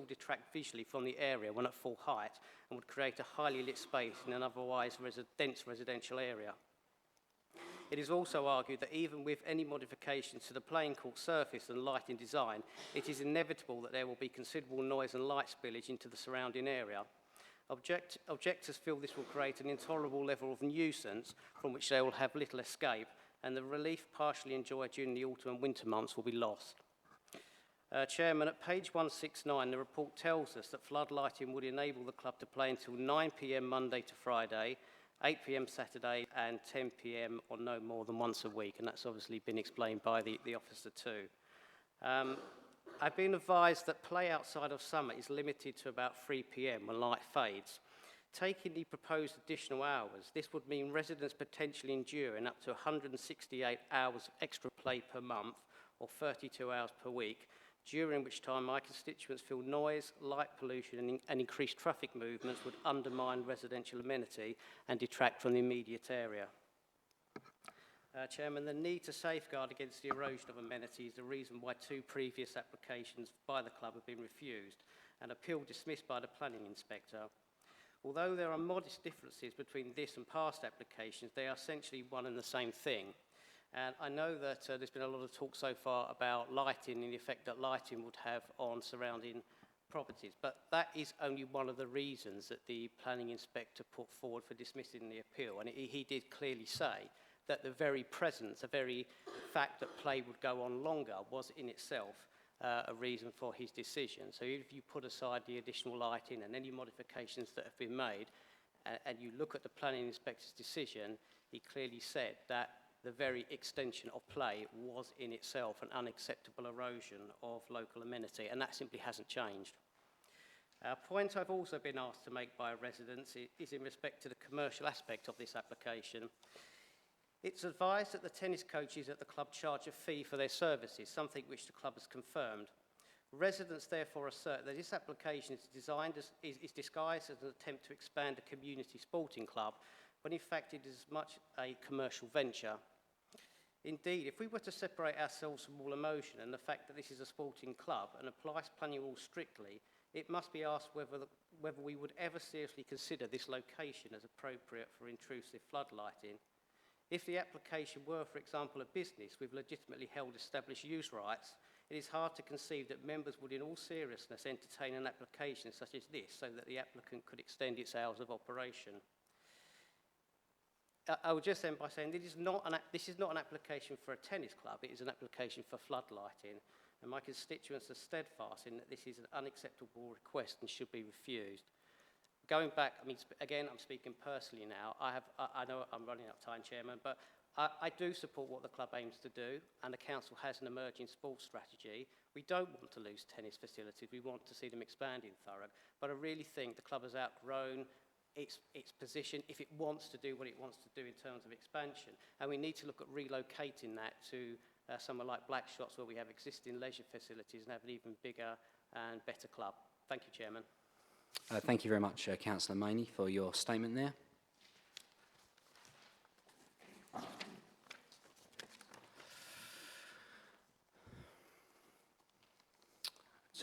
detract visually from the area when at full height and would create a highly lit space in an otherwise dense residential area. It is also argued that even with any modifications to the playing court surface and lighting design, it is inevitable that there will be considerable noise and light spillage into the surrounding area. Objectors feel this will create an intolerable level of nuisance from which they will have little escape, and the relief partially enjoyed during the autumn and winter months will be lost. Chairman, at page 169, the report tells us that flood lighting would enable the club to play until 9 p.m. Monday to Friday, 8 p.m. Saturday and 10 p.m. or no more than once a week, and that's obviously been explained by the officer too. I've been advised that play outside of summer is limited to about 3 p.m. when light fades. Taking the proposed additional hours, this would mean residents potentially enduring up to 168 hours of extra play per month, or 32 hours per week, during which time my constituents feel noise, light pollution and increased traffic movements would undermine residential amenity and detract from the immediate area. Chairman, the need to safeguard against the erosion of amenity is the reason why 2 previous applications by the club have been refused, and appeal dismissed by the planning inspector. Although there are modest differences between this and past applications, they are essentially one and the same thing. And I know that there's been a lot of talk so far about lighting and the effect that lighting would have on surrounding properties, but that is only one of the reasons that the planning inspector put forward for dismissing the appeal. And he did clearly say that the very presence, the very fact that play would go on longer was in itself a reason for his decision. So if you put aside the additional lighting and any modifications that have been made, and you look at the planning inspector's decision, he clearly said that the very extension of play was in itself an unacceptable erosion of local amenity, and that simply hasn't changed. A point I've also been asked to make by residents is in respect to the commercial aspect of this application. It's advised that the tennis coaches at the club charge a fee for their services, something which the club has confirmed. Residents therefore assert that this application is disguised as an attempt to expand a community sporting club, when in fact it is as much a commercial venture. Indeed, if we were to separate ourselves from all emotion and the fact that this is a sporting club and apply planning rules strictly, it must be asked whether we would ever seriously consider this location as appropriate for intrusive floodlighting. If the application were, for example, a business with legitimately held established use rights, it is hard to conceive that members would in all seriousness entertain an application such as this so that the applicant could extend its hours of operation. I would just end by saying this is not an application for a tennis club, it is an application for floodlighting, and my constituents are steadfast in that this is an unacceptable request and should be refused. Going back, I mean, again, I'm speaking personally now. I know I'm running out of time, Chairman, but I do support what the club aims to do, and the council has an emerging sports strategy. We don't want to lose tennis facilities. We want to see them expand in Thurrock, but I really think the club has outgrown its position if it wants to do what it wants to do in terms of expansion, and we need to look at relocating that to somewhere like Blackshots, where we have existing leisure facilities and have an even bigger and better club. Thank you, Chairman. Thank you very much, Councillor Maney, for your statement there.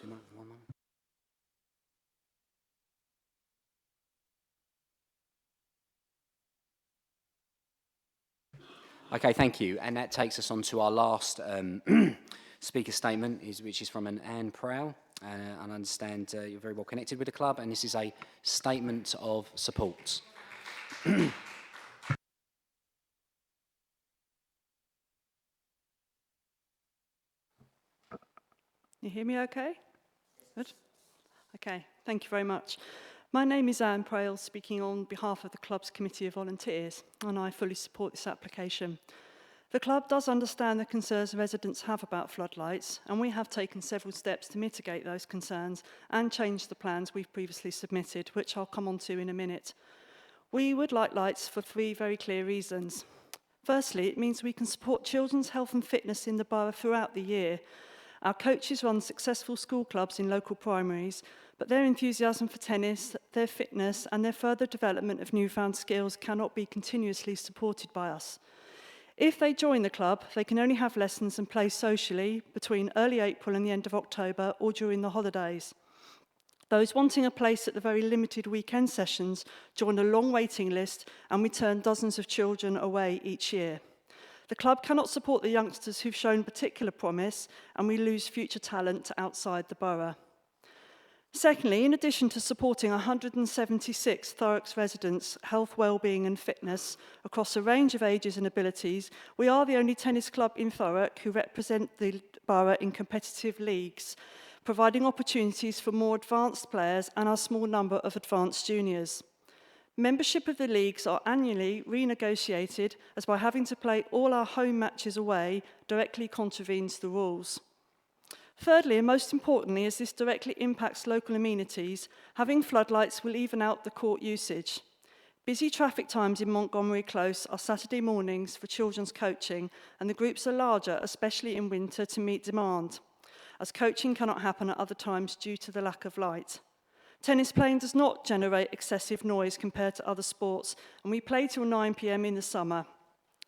One moment. Okay, thank you. And that takes us on to our last speaker statement, which is from Anne Prowl. And I understand you're very well connected with the club, and this is a statement of support. You hear me okay? Good. Okay, thank you very much. My name is Anne Prowl, speaking on behalf of the club's Committee of Volunteers, and I fully support this application. The club does understand the concerns residents have about floodlights, and we have taken several steps to mitigate those concerns and change the plans we've previously submitted, which I'll come on to in a minute. We would like lights for 3 very clear reasons. Firstly, it means we can support children's health and fitness in the borough throughout the year. Our coaches run successful school clubs in local primaries, but their enthusiasm for tennis, their fitness, and their further development of newfound skills cannot be continuously supported by us. If they join the club, they can only have lessons and play socially between early April and the end of October or during the holidays. Those wanting a place at the very limited weekend sessions join a long waiting list, and we turn dozens of children away each year. The club cannot support the youngsters who've shown particular promise, and we lose future talent outside the borough. Secondly, in addition to supporting 176 Thurrock's residents' health, well-being and fitness across a range of ages and abilities, we are the only tennis club in Thurrock who represent the borough in competitive leagues, providing opportunities for more advanced players and our small number of advanced juniors. Membership of the leagues are annually renegotiated, as by having to play all our home matches away directly contravenes the rules. Thirdly, and most importantly, as this directly impacts local amenities, having floodlights will even out the court usage. Busy traffic times in Montgomery Close are Saturday mornings for children's coaching, and the groups are larger, especially in winter, to meet demand, as coaching cannot happen at other times due to the lack of light. Tennis playing does not generate excessive noise compared to other sports, and we play till 9 p.m. in the summer.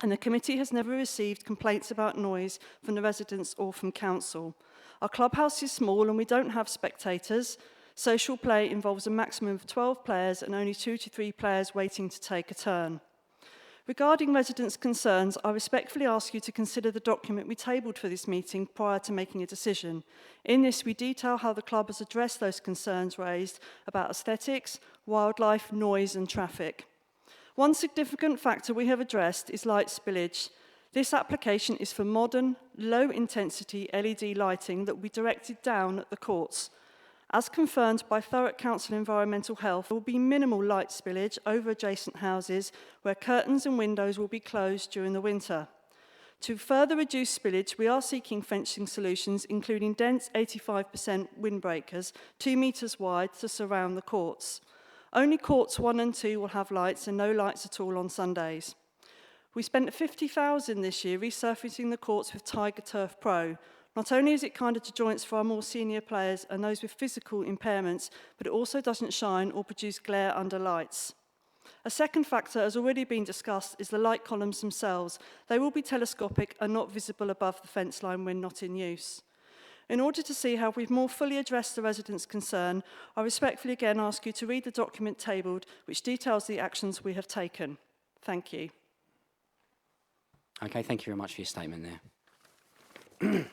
And the committee has never received complaints about noise from the residents or from council. Our clubhouse is small and we don't have spectators. Social play involves a maximum of 12 players and only 2 to 3 players waiting to take a turn. Regarding residents' concerns, I respectfully ask you to consider the document we tabled for this meeting prior to making a decision. In this, we detail how the club has addressed those concerns raised about aesthetics, wildlife, noise and traffic. One significant factor we have addressed is light spillage. This application is for modern, low-intensity LED lighting that will be directed down at the courts. As confirmed by Thurrock Council Environmental Health, there will be minimal light spillage over adjacent houses where curtains and windows will be closed during the winter. To further reduce spillage, we are seeking fencing solutions, including dense 85% windbreakers, 2 metres wide, to surround the courts. Only courts 1 and 2 will have lights and no lights at all on Sundays. We spent $50,000 this year resurfacing the courts with Tiger Turf Pro. Not only is it kinder to joints for our more senior players and those with physical impairments, but it also doesn't shine or produce glare under lights. A second factor, has already been discussed, is the light columns themselves. They will be telescopic and not visible above the fence line when not in use. In order to see how we've more fully addressed the residents' concern, I respectfully again ask you to read the document tabled, which details the actions we have taken. Thank you. Okay, thank you very much for your statement there.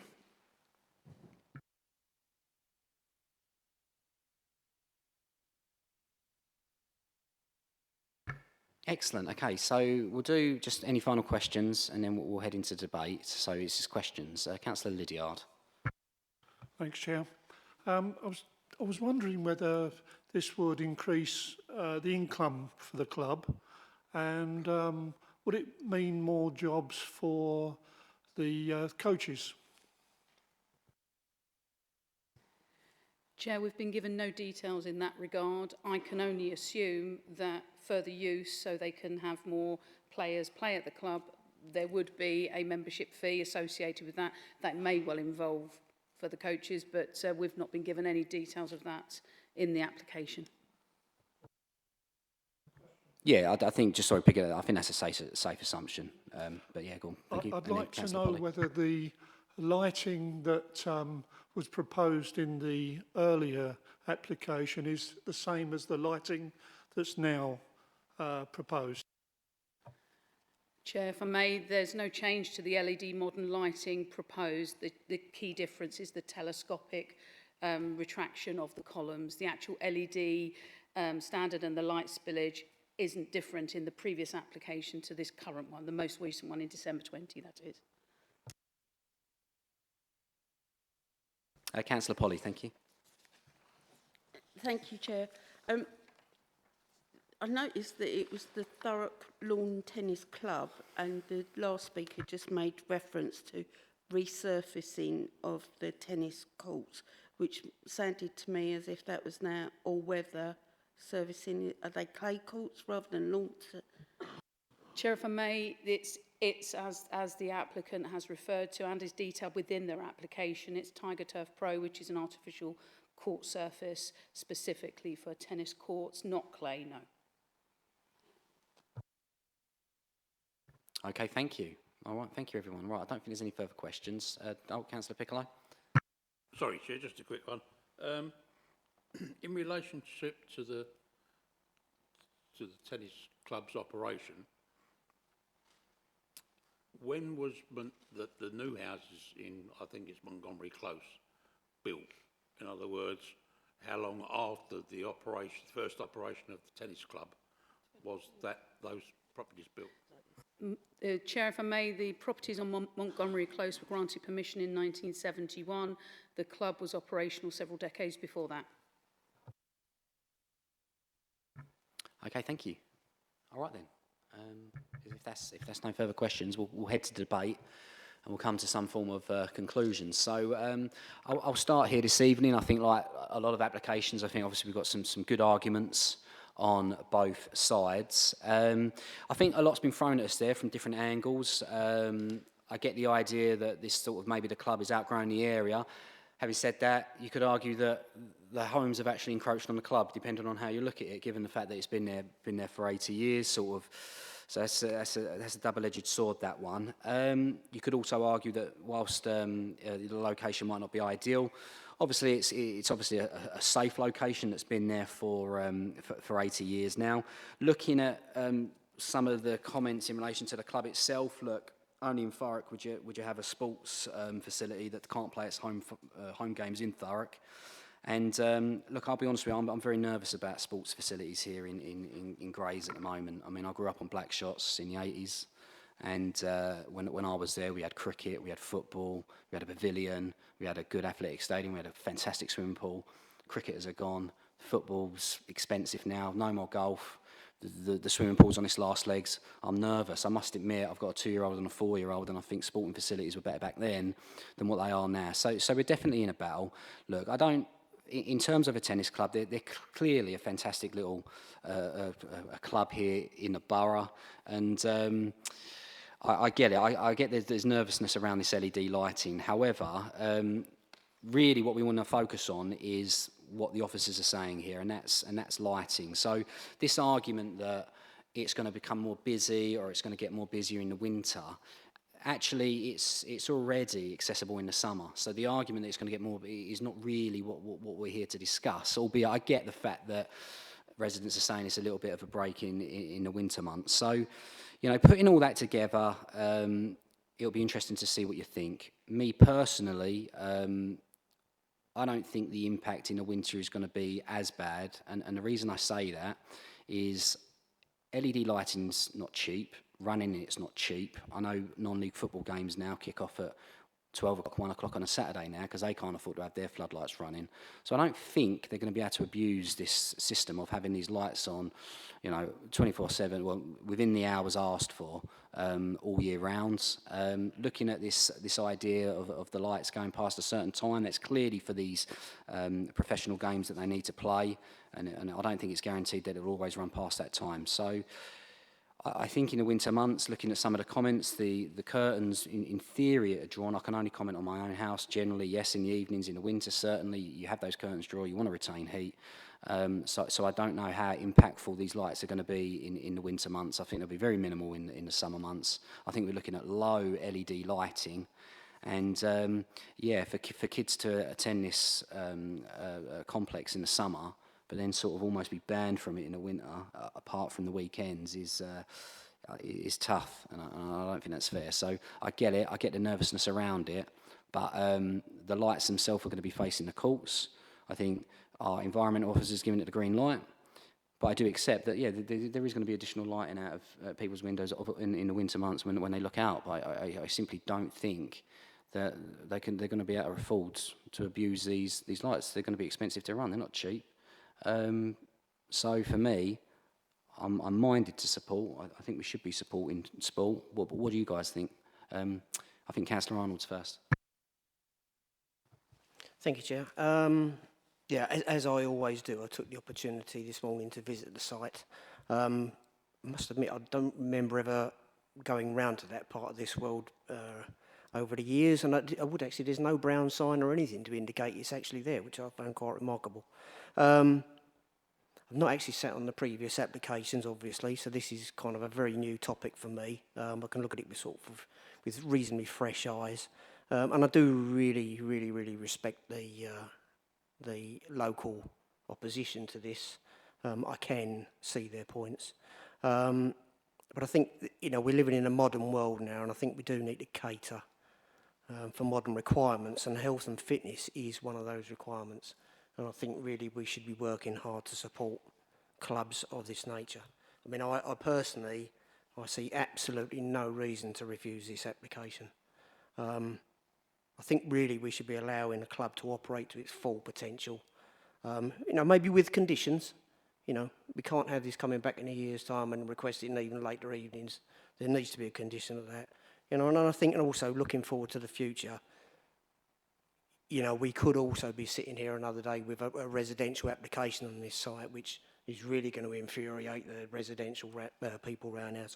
Excellent. Okay, so we'll do just any final questions and then we'll head into debate. So it's just questions. Councillor Lydiard. Thanks, Chair. I was wondering whether this would increase the income for the club, and would it mean more jobs for the coaches? Chair, we've been given no details in that regard. I can only assume that further use, so they can have more players play at the club, there would be a membership fee associated with that. That may well involve for the coaches, but we've not been given any details of that in the application. Yeah, I think, just sorry, pick it up, I think that's a safe assumption. But yeah, go on. Thank you. I'd like to know whether the lighting that was proposed in the earlier application is the same as the lighting that's now proposed. Chair, if I may, there's no change to the LED modern lighting proposed. The key difference is the telescopic retraction of the columns. The actual LED standard and the light spillage isn't different in the previous application to this current one, the most recent one in December 20, that is. Councillor Polly, thank you. Thank you, Chair. I noticed that it was the Thurrock Lawn Tennis Club, and the last speaker just made reference to resurfacing of the tennis courts, which sounded to me as if that was now all-weather servicing. Are they clay courts rather than lawn? Chair, if I may, it's as the applicant has referred to and is detailed within their application, it's Tiger Turf Pro, which is an artificial court surface specifically for tennis courts, not clay, no. Okay, thank you. All right, thank you, everyone. Right, I don't think there's any further questions. Councillor Piccolo. Sorry, Chair, just a quick one. In relationship to the tennis club's operation, when was the new houses in, I think it's Montgomery Close, built? In other words, how long after the operation, first operation of the tennis club, was those properties built? Chair, if I may, the properties on Montgomery Close were granted permission in 1971. The club was operational several decades before that. Okay, thank you. All right then. If that's no further questions, we'll head to debate. and we'll come to some form of conclusion. So I'll start here this evening. I think, like a lot of applications, I think obviously we've got some good arguments on both sides. I think a lot's been thrown at us there from different angles. I get the idea that this sort of maybe the club is outgrowing the area. Having said that, you could argue that the homes have actually encroached on the club, depending on how you look at it, given the fact that it's been there for 80 years, sort of. So that's a double-edged sword, that one. You could also argue that whilst the location might not be ideal, obviously it's obviously a safe location that's been there for 80 years now. Looking at some of the comments in relation to the club itself, look, only in Thurrock would you have a sports facility that can't play its home games in Thurrock. And look, I'll be honest with you, I'm very nervous about sports facilities here in Grays at the moment. I mean, I grew up on Black Shots in the 80s, and when I was there, we had cricket, we had football, we had a pavilion, we had a good athletic stadium, we had a fantastic swimming pool. Cricketers are gone, football's expensive now, no more golf. The swimming pool's on its last legs. I'm nervous. I must admit, I've got a 2-year-old and a 4-year-old, and I think sporting facilities were better back then than what they are now. So we're definitely in a battle. Look, in terms of a tennis club, they're clearly a fantastic little a club here in the borough, and I get it. I get there's nervousness around this LED lighting. However, really what we want to focus on is what the officers are saying here, and that's lighting. So this argument that it's going to become more busy or it's going to get more busier in the winter, actually it's already accessible in the summer. So the argument that it's going to get more is not really what we're here to discuss, albeit I get the fact that residents are saying it's a little bit of a break in the winter months. So, putting all that together, it'll be interesting to see what you think. Me personally, I don't think the impact in the winter is going to be as bad. And the reason I say that is LED lighting's not cheap. Running it's not cheap. I know non-league football games now kick off at 12 o'clock, 1 o'clock on a Saturday now because they can't afford to have their floodlights running. So I don't think they're going to be able to abuse this system of having these lights on, 24/7, well, within the hours asked for, all year round. Looking at this idea of the lights going past a certain time, that's clearly for these professional games that they need to play, and I don't think it's guaranteed that it'll always run past that time. So I think in the winter months, looking at some of the comments, the curtains, in theory, are drawn. I can only comment on my own house. Generally, yes, in the evenings, in the winter, certainly, you have those curtains drawn. You want to retain heat. So I don't know how impactful these lights are going to be in the winter months. I think they'll be very minimal in the summer months. I think we're looking at low LED lighting. And, for kids to attend this complex in the summer, but then sort of almost be banned from it in the winter, apart from the weekends, is tough, and I don't think that's fair. So I get it, I get the nervousness around it, but the lights themselves are going to be facing the courts. I think our environmental officers giving it the green light, but I do accept that, there is going to be additional lighting out of people's windows in the winter months when they look out, but I simply don't think that they're going to be able to afford to abuse these lights. They're going to be expensive to run, they're not cheap. So for me, I'm minded to support. I think we should be supporting sport. What do you guys think? I think Councillor Arnold's first. Thank you, Chair. As I always do, I took the opportunity this morning to visit the site. I must admit, I don't remember ever going round to that part of this world over the years, and I would actually, there's no brown sign or anything to indicate it's actually there, which I found quite remarkable. I've not actually sat on the previous applications, obviously, so this is kind of a very new topic for me. I can look at it with reasonably fresh eyes, and I do really, really, really respect the local opposition to this. I can see their points, but I think we're living in a modern world now, and I think we do need to cater for modern requirements, and health and fitness is one of those requirements. And I think really we should be working hard to support clubs of this nature. I mean, I personally, I see absolutely no reason to refuse this application. I think really we should be allowing the club to operate to its full potential. Maybe with conditions. We can't have this coming back in a year's time and requesting even later evenings. There needs to be a condition of that. You know, and I think also looking forward to the future, you know, we could also be sitting here another day with a residential application on this site, which is really going to infuriate the residential people around here.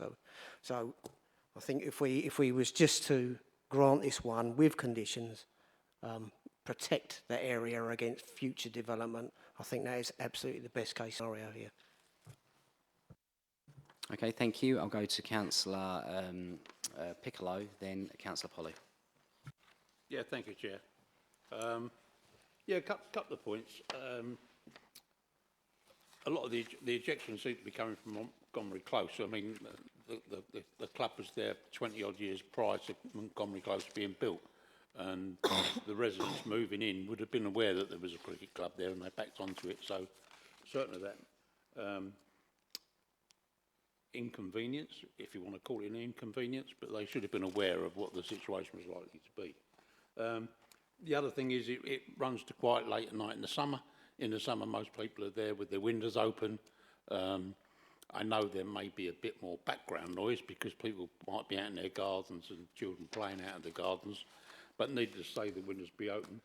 So I think if we was just to grant this one with conditions, protect the area against future development, I think that is absolutely the best case scenario here. Okay, thank you. I'll go to Councillor Piccolo, then Councillor Polly. Yeah, thank you, Chair. Yeah, a couple of points. A lot of the ejections seem to be coming from Montgomery Close. I mean, the club was there 20 odd years prior to Montgomery Close being built, and the residents moving in would have been aware that there was a cricket club there, and they backed onto it. So certainly that inconvenience, if you want to call it an inconvenience, but they should have been aware of what the situation was likely to be. The other thing is it runs to quite late at night in the summer. In the summer, most people are there with their windows open. I know there may be a bit more background noise because people might be out in their gardens and children playing out in the gardens, but needless to say, the windows be open.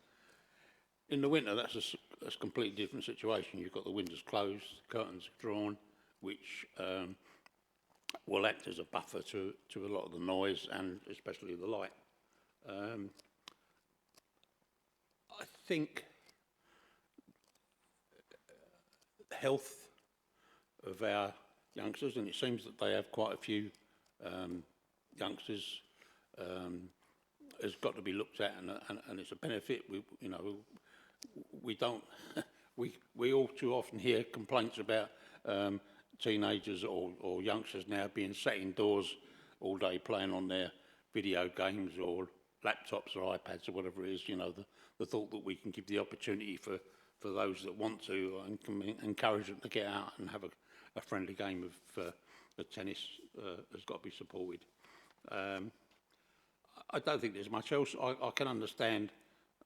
In the winter, that's a completely different situation. You've got the windows closed, curtains drawn, which will act as a buffer to a lot of the noise and especially the light. I think health of our youngsters, and it seems that they have quite a few youngsters, has got to be looked at, and it's a benefit. We don't we all too often hear complaints about teenagers or youngsters now being sat indoors all day playing on their video games or laptops or iPads or whatever it is. You know, the thought that we can give the opportunity for those that want to and can encourage them to get out and have a friendly game of tennis has got to be supported. I don't think there's much else. I can understand,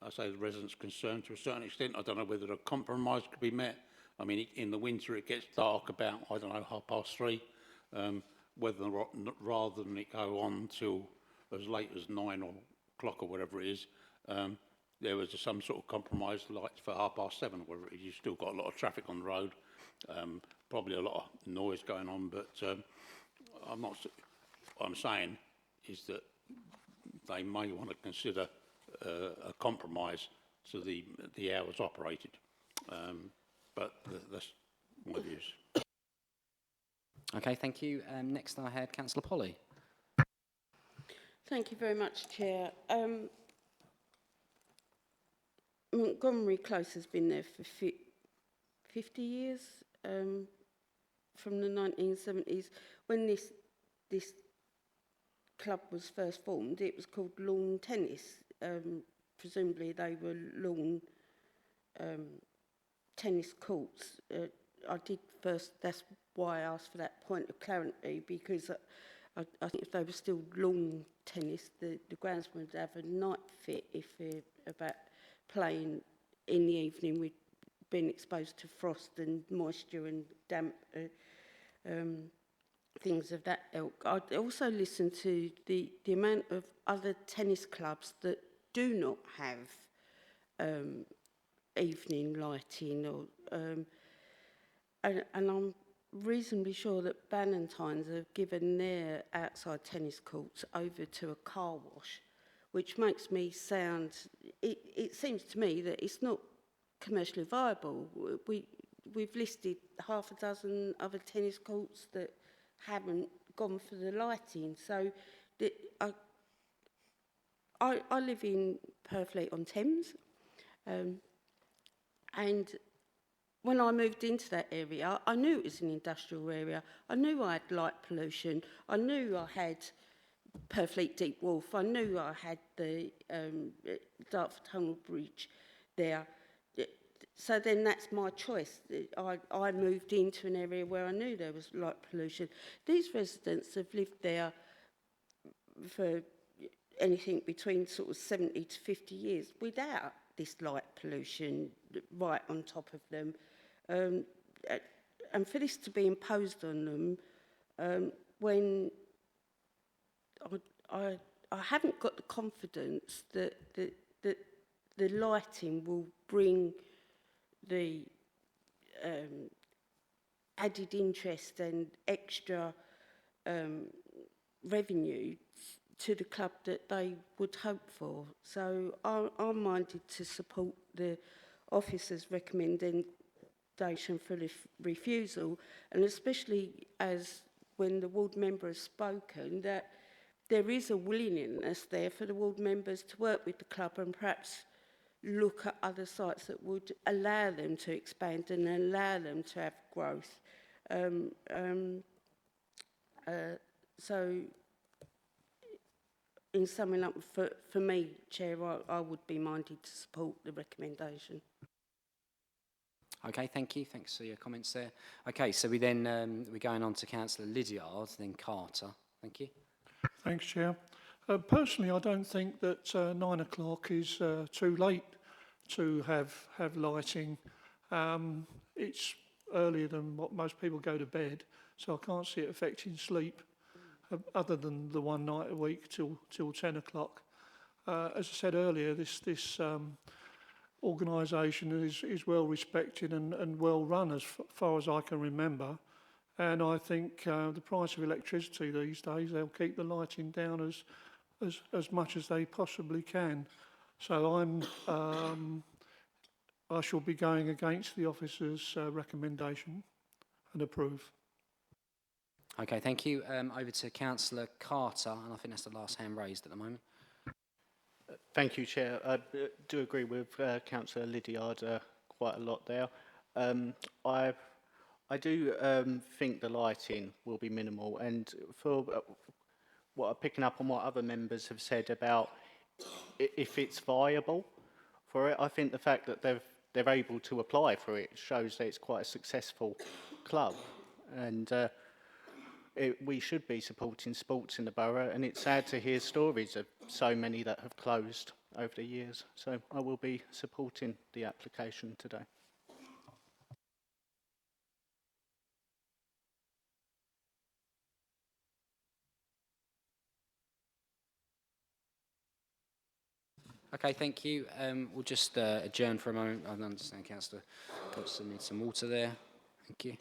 I say, the residents' concern to a certain extent. I don't know whether a compromise could be met. I mean, in the winter it gets dark about, I don't know, 3:30. Whether rather than it go on till as late as 9 o'clock or whatever it is, there was some sort of compromise lights for 7:30 or whatever it is. You've still got a lot of traffic on the road, probably a lot of noise going on, but what I'm saying is that they may want to consider a compromise to the hours operated. But that's my views. Okay, thank you. Next I had Councillor Polly. Thank you very much, Chair. Montgomery Close has been there for 50 years, from the 1970s. When this club was first formed, it was called lawn tennis. Presumably they were lawn tennis courts. That's why I asked for that point of clarity, because I think if they were still lawn tennis, the groundsman would have a night fit if they're about playing in the evening with being exposed to frost and moisture and damp, things of that ilk. I also listened to the amount of other tennis clubs that do not have evening lighting, or and I'm reasonably sure that Ballantynes have given their outside tennis courts over to a car wash, which makes me sound, it seems to me that it's not commercially viable. We've listed half a dozen other tennis courts that haven't gone for the lighting. So I live in Purfleet-on-Thames, and when I moved into that area, I knew it was an industrial area. I knew I had light pollution. I knew I had Purfleet Deep Wharf. I knew I had the Dartford Tunnel Bridge there. So then that's my choice. I moved into an area where I knew there was light pollution. These residents have lived there for anything between sort of 70 to 50 years without this light pollution right on top of them. And for this to be imposed on them, when I I haven't got the confidence that the lighting will bring the added interest and extra revenue to the club that they would hope for. So I'm minded to support the officer's recommendation for refusal, and especially as when the ward member has spoken, that there is a willingness there for the ward members to work with the club and perhaps look at other sites that would allow them to expand and allow them to have growth. So, in summing up, for me, Chair, I would be minded to support the recommendation. Okay, thank you. Thanks for your comments there. Okay, so we're going on to Councillor Lydiard, then Carter. Thank you. Thanks, Chair. Personally, I don't think that 9 o'clock is too late to have lighting. It's earlier than what most people go to bed, so I can't see it affecting sleep, other than the one night a week till 10 o'clock. As I said earlier, this organisation is well respected and well run as far as I can remember. And I think the price of electricity these days, they'll keep the lighting down as much as they possibly can. So I shall be going against the officer's recommendation and approve. Okay, thank you. Over to Councillor Carter, and I think that's the last hand raised at the moment. Thank you, Chair. I do agree with Councillor Lydiard quite a lot there. I do think the lighting will be minimal, and for what I'm picking up on what other members have said about if it's viable for it, I think the fact that they're able to apply for it shows that it's quite a successful club, and we should be supporting sports in the borough, and it's sad to hear stories of so many that have closed over the years. So I will be supporting the application today. Okay, thank you. We'll just adjourn for a moment. I understand Councillor Dodson needs some water there. Thank you.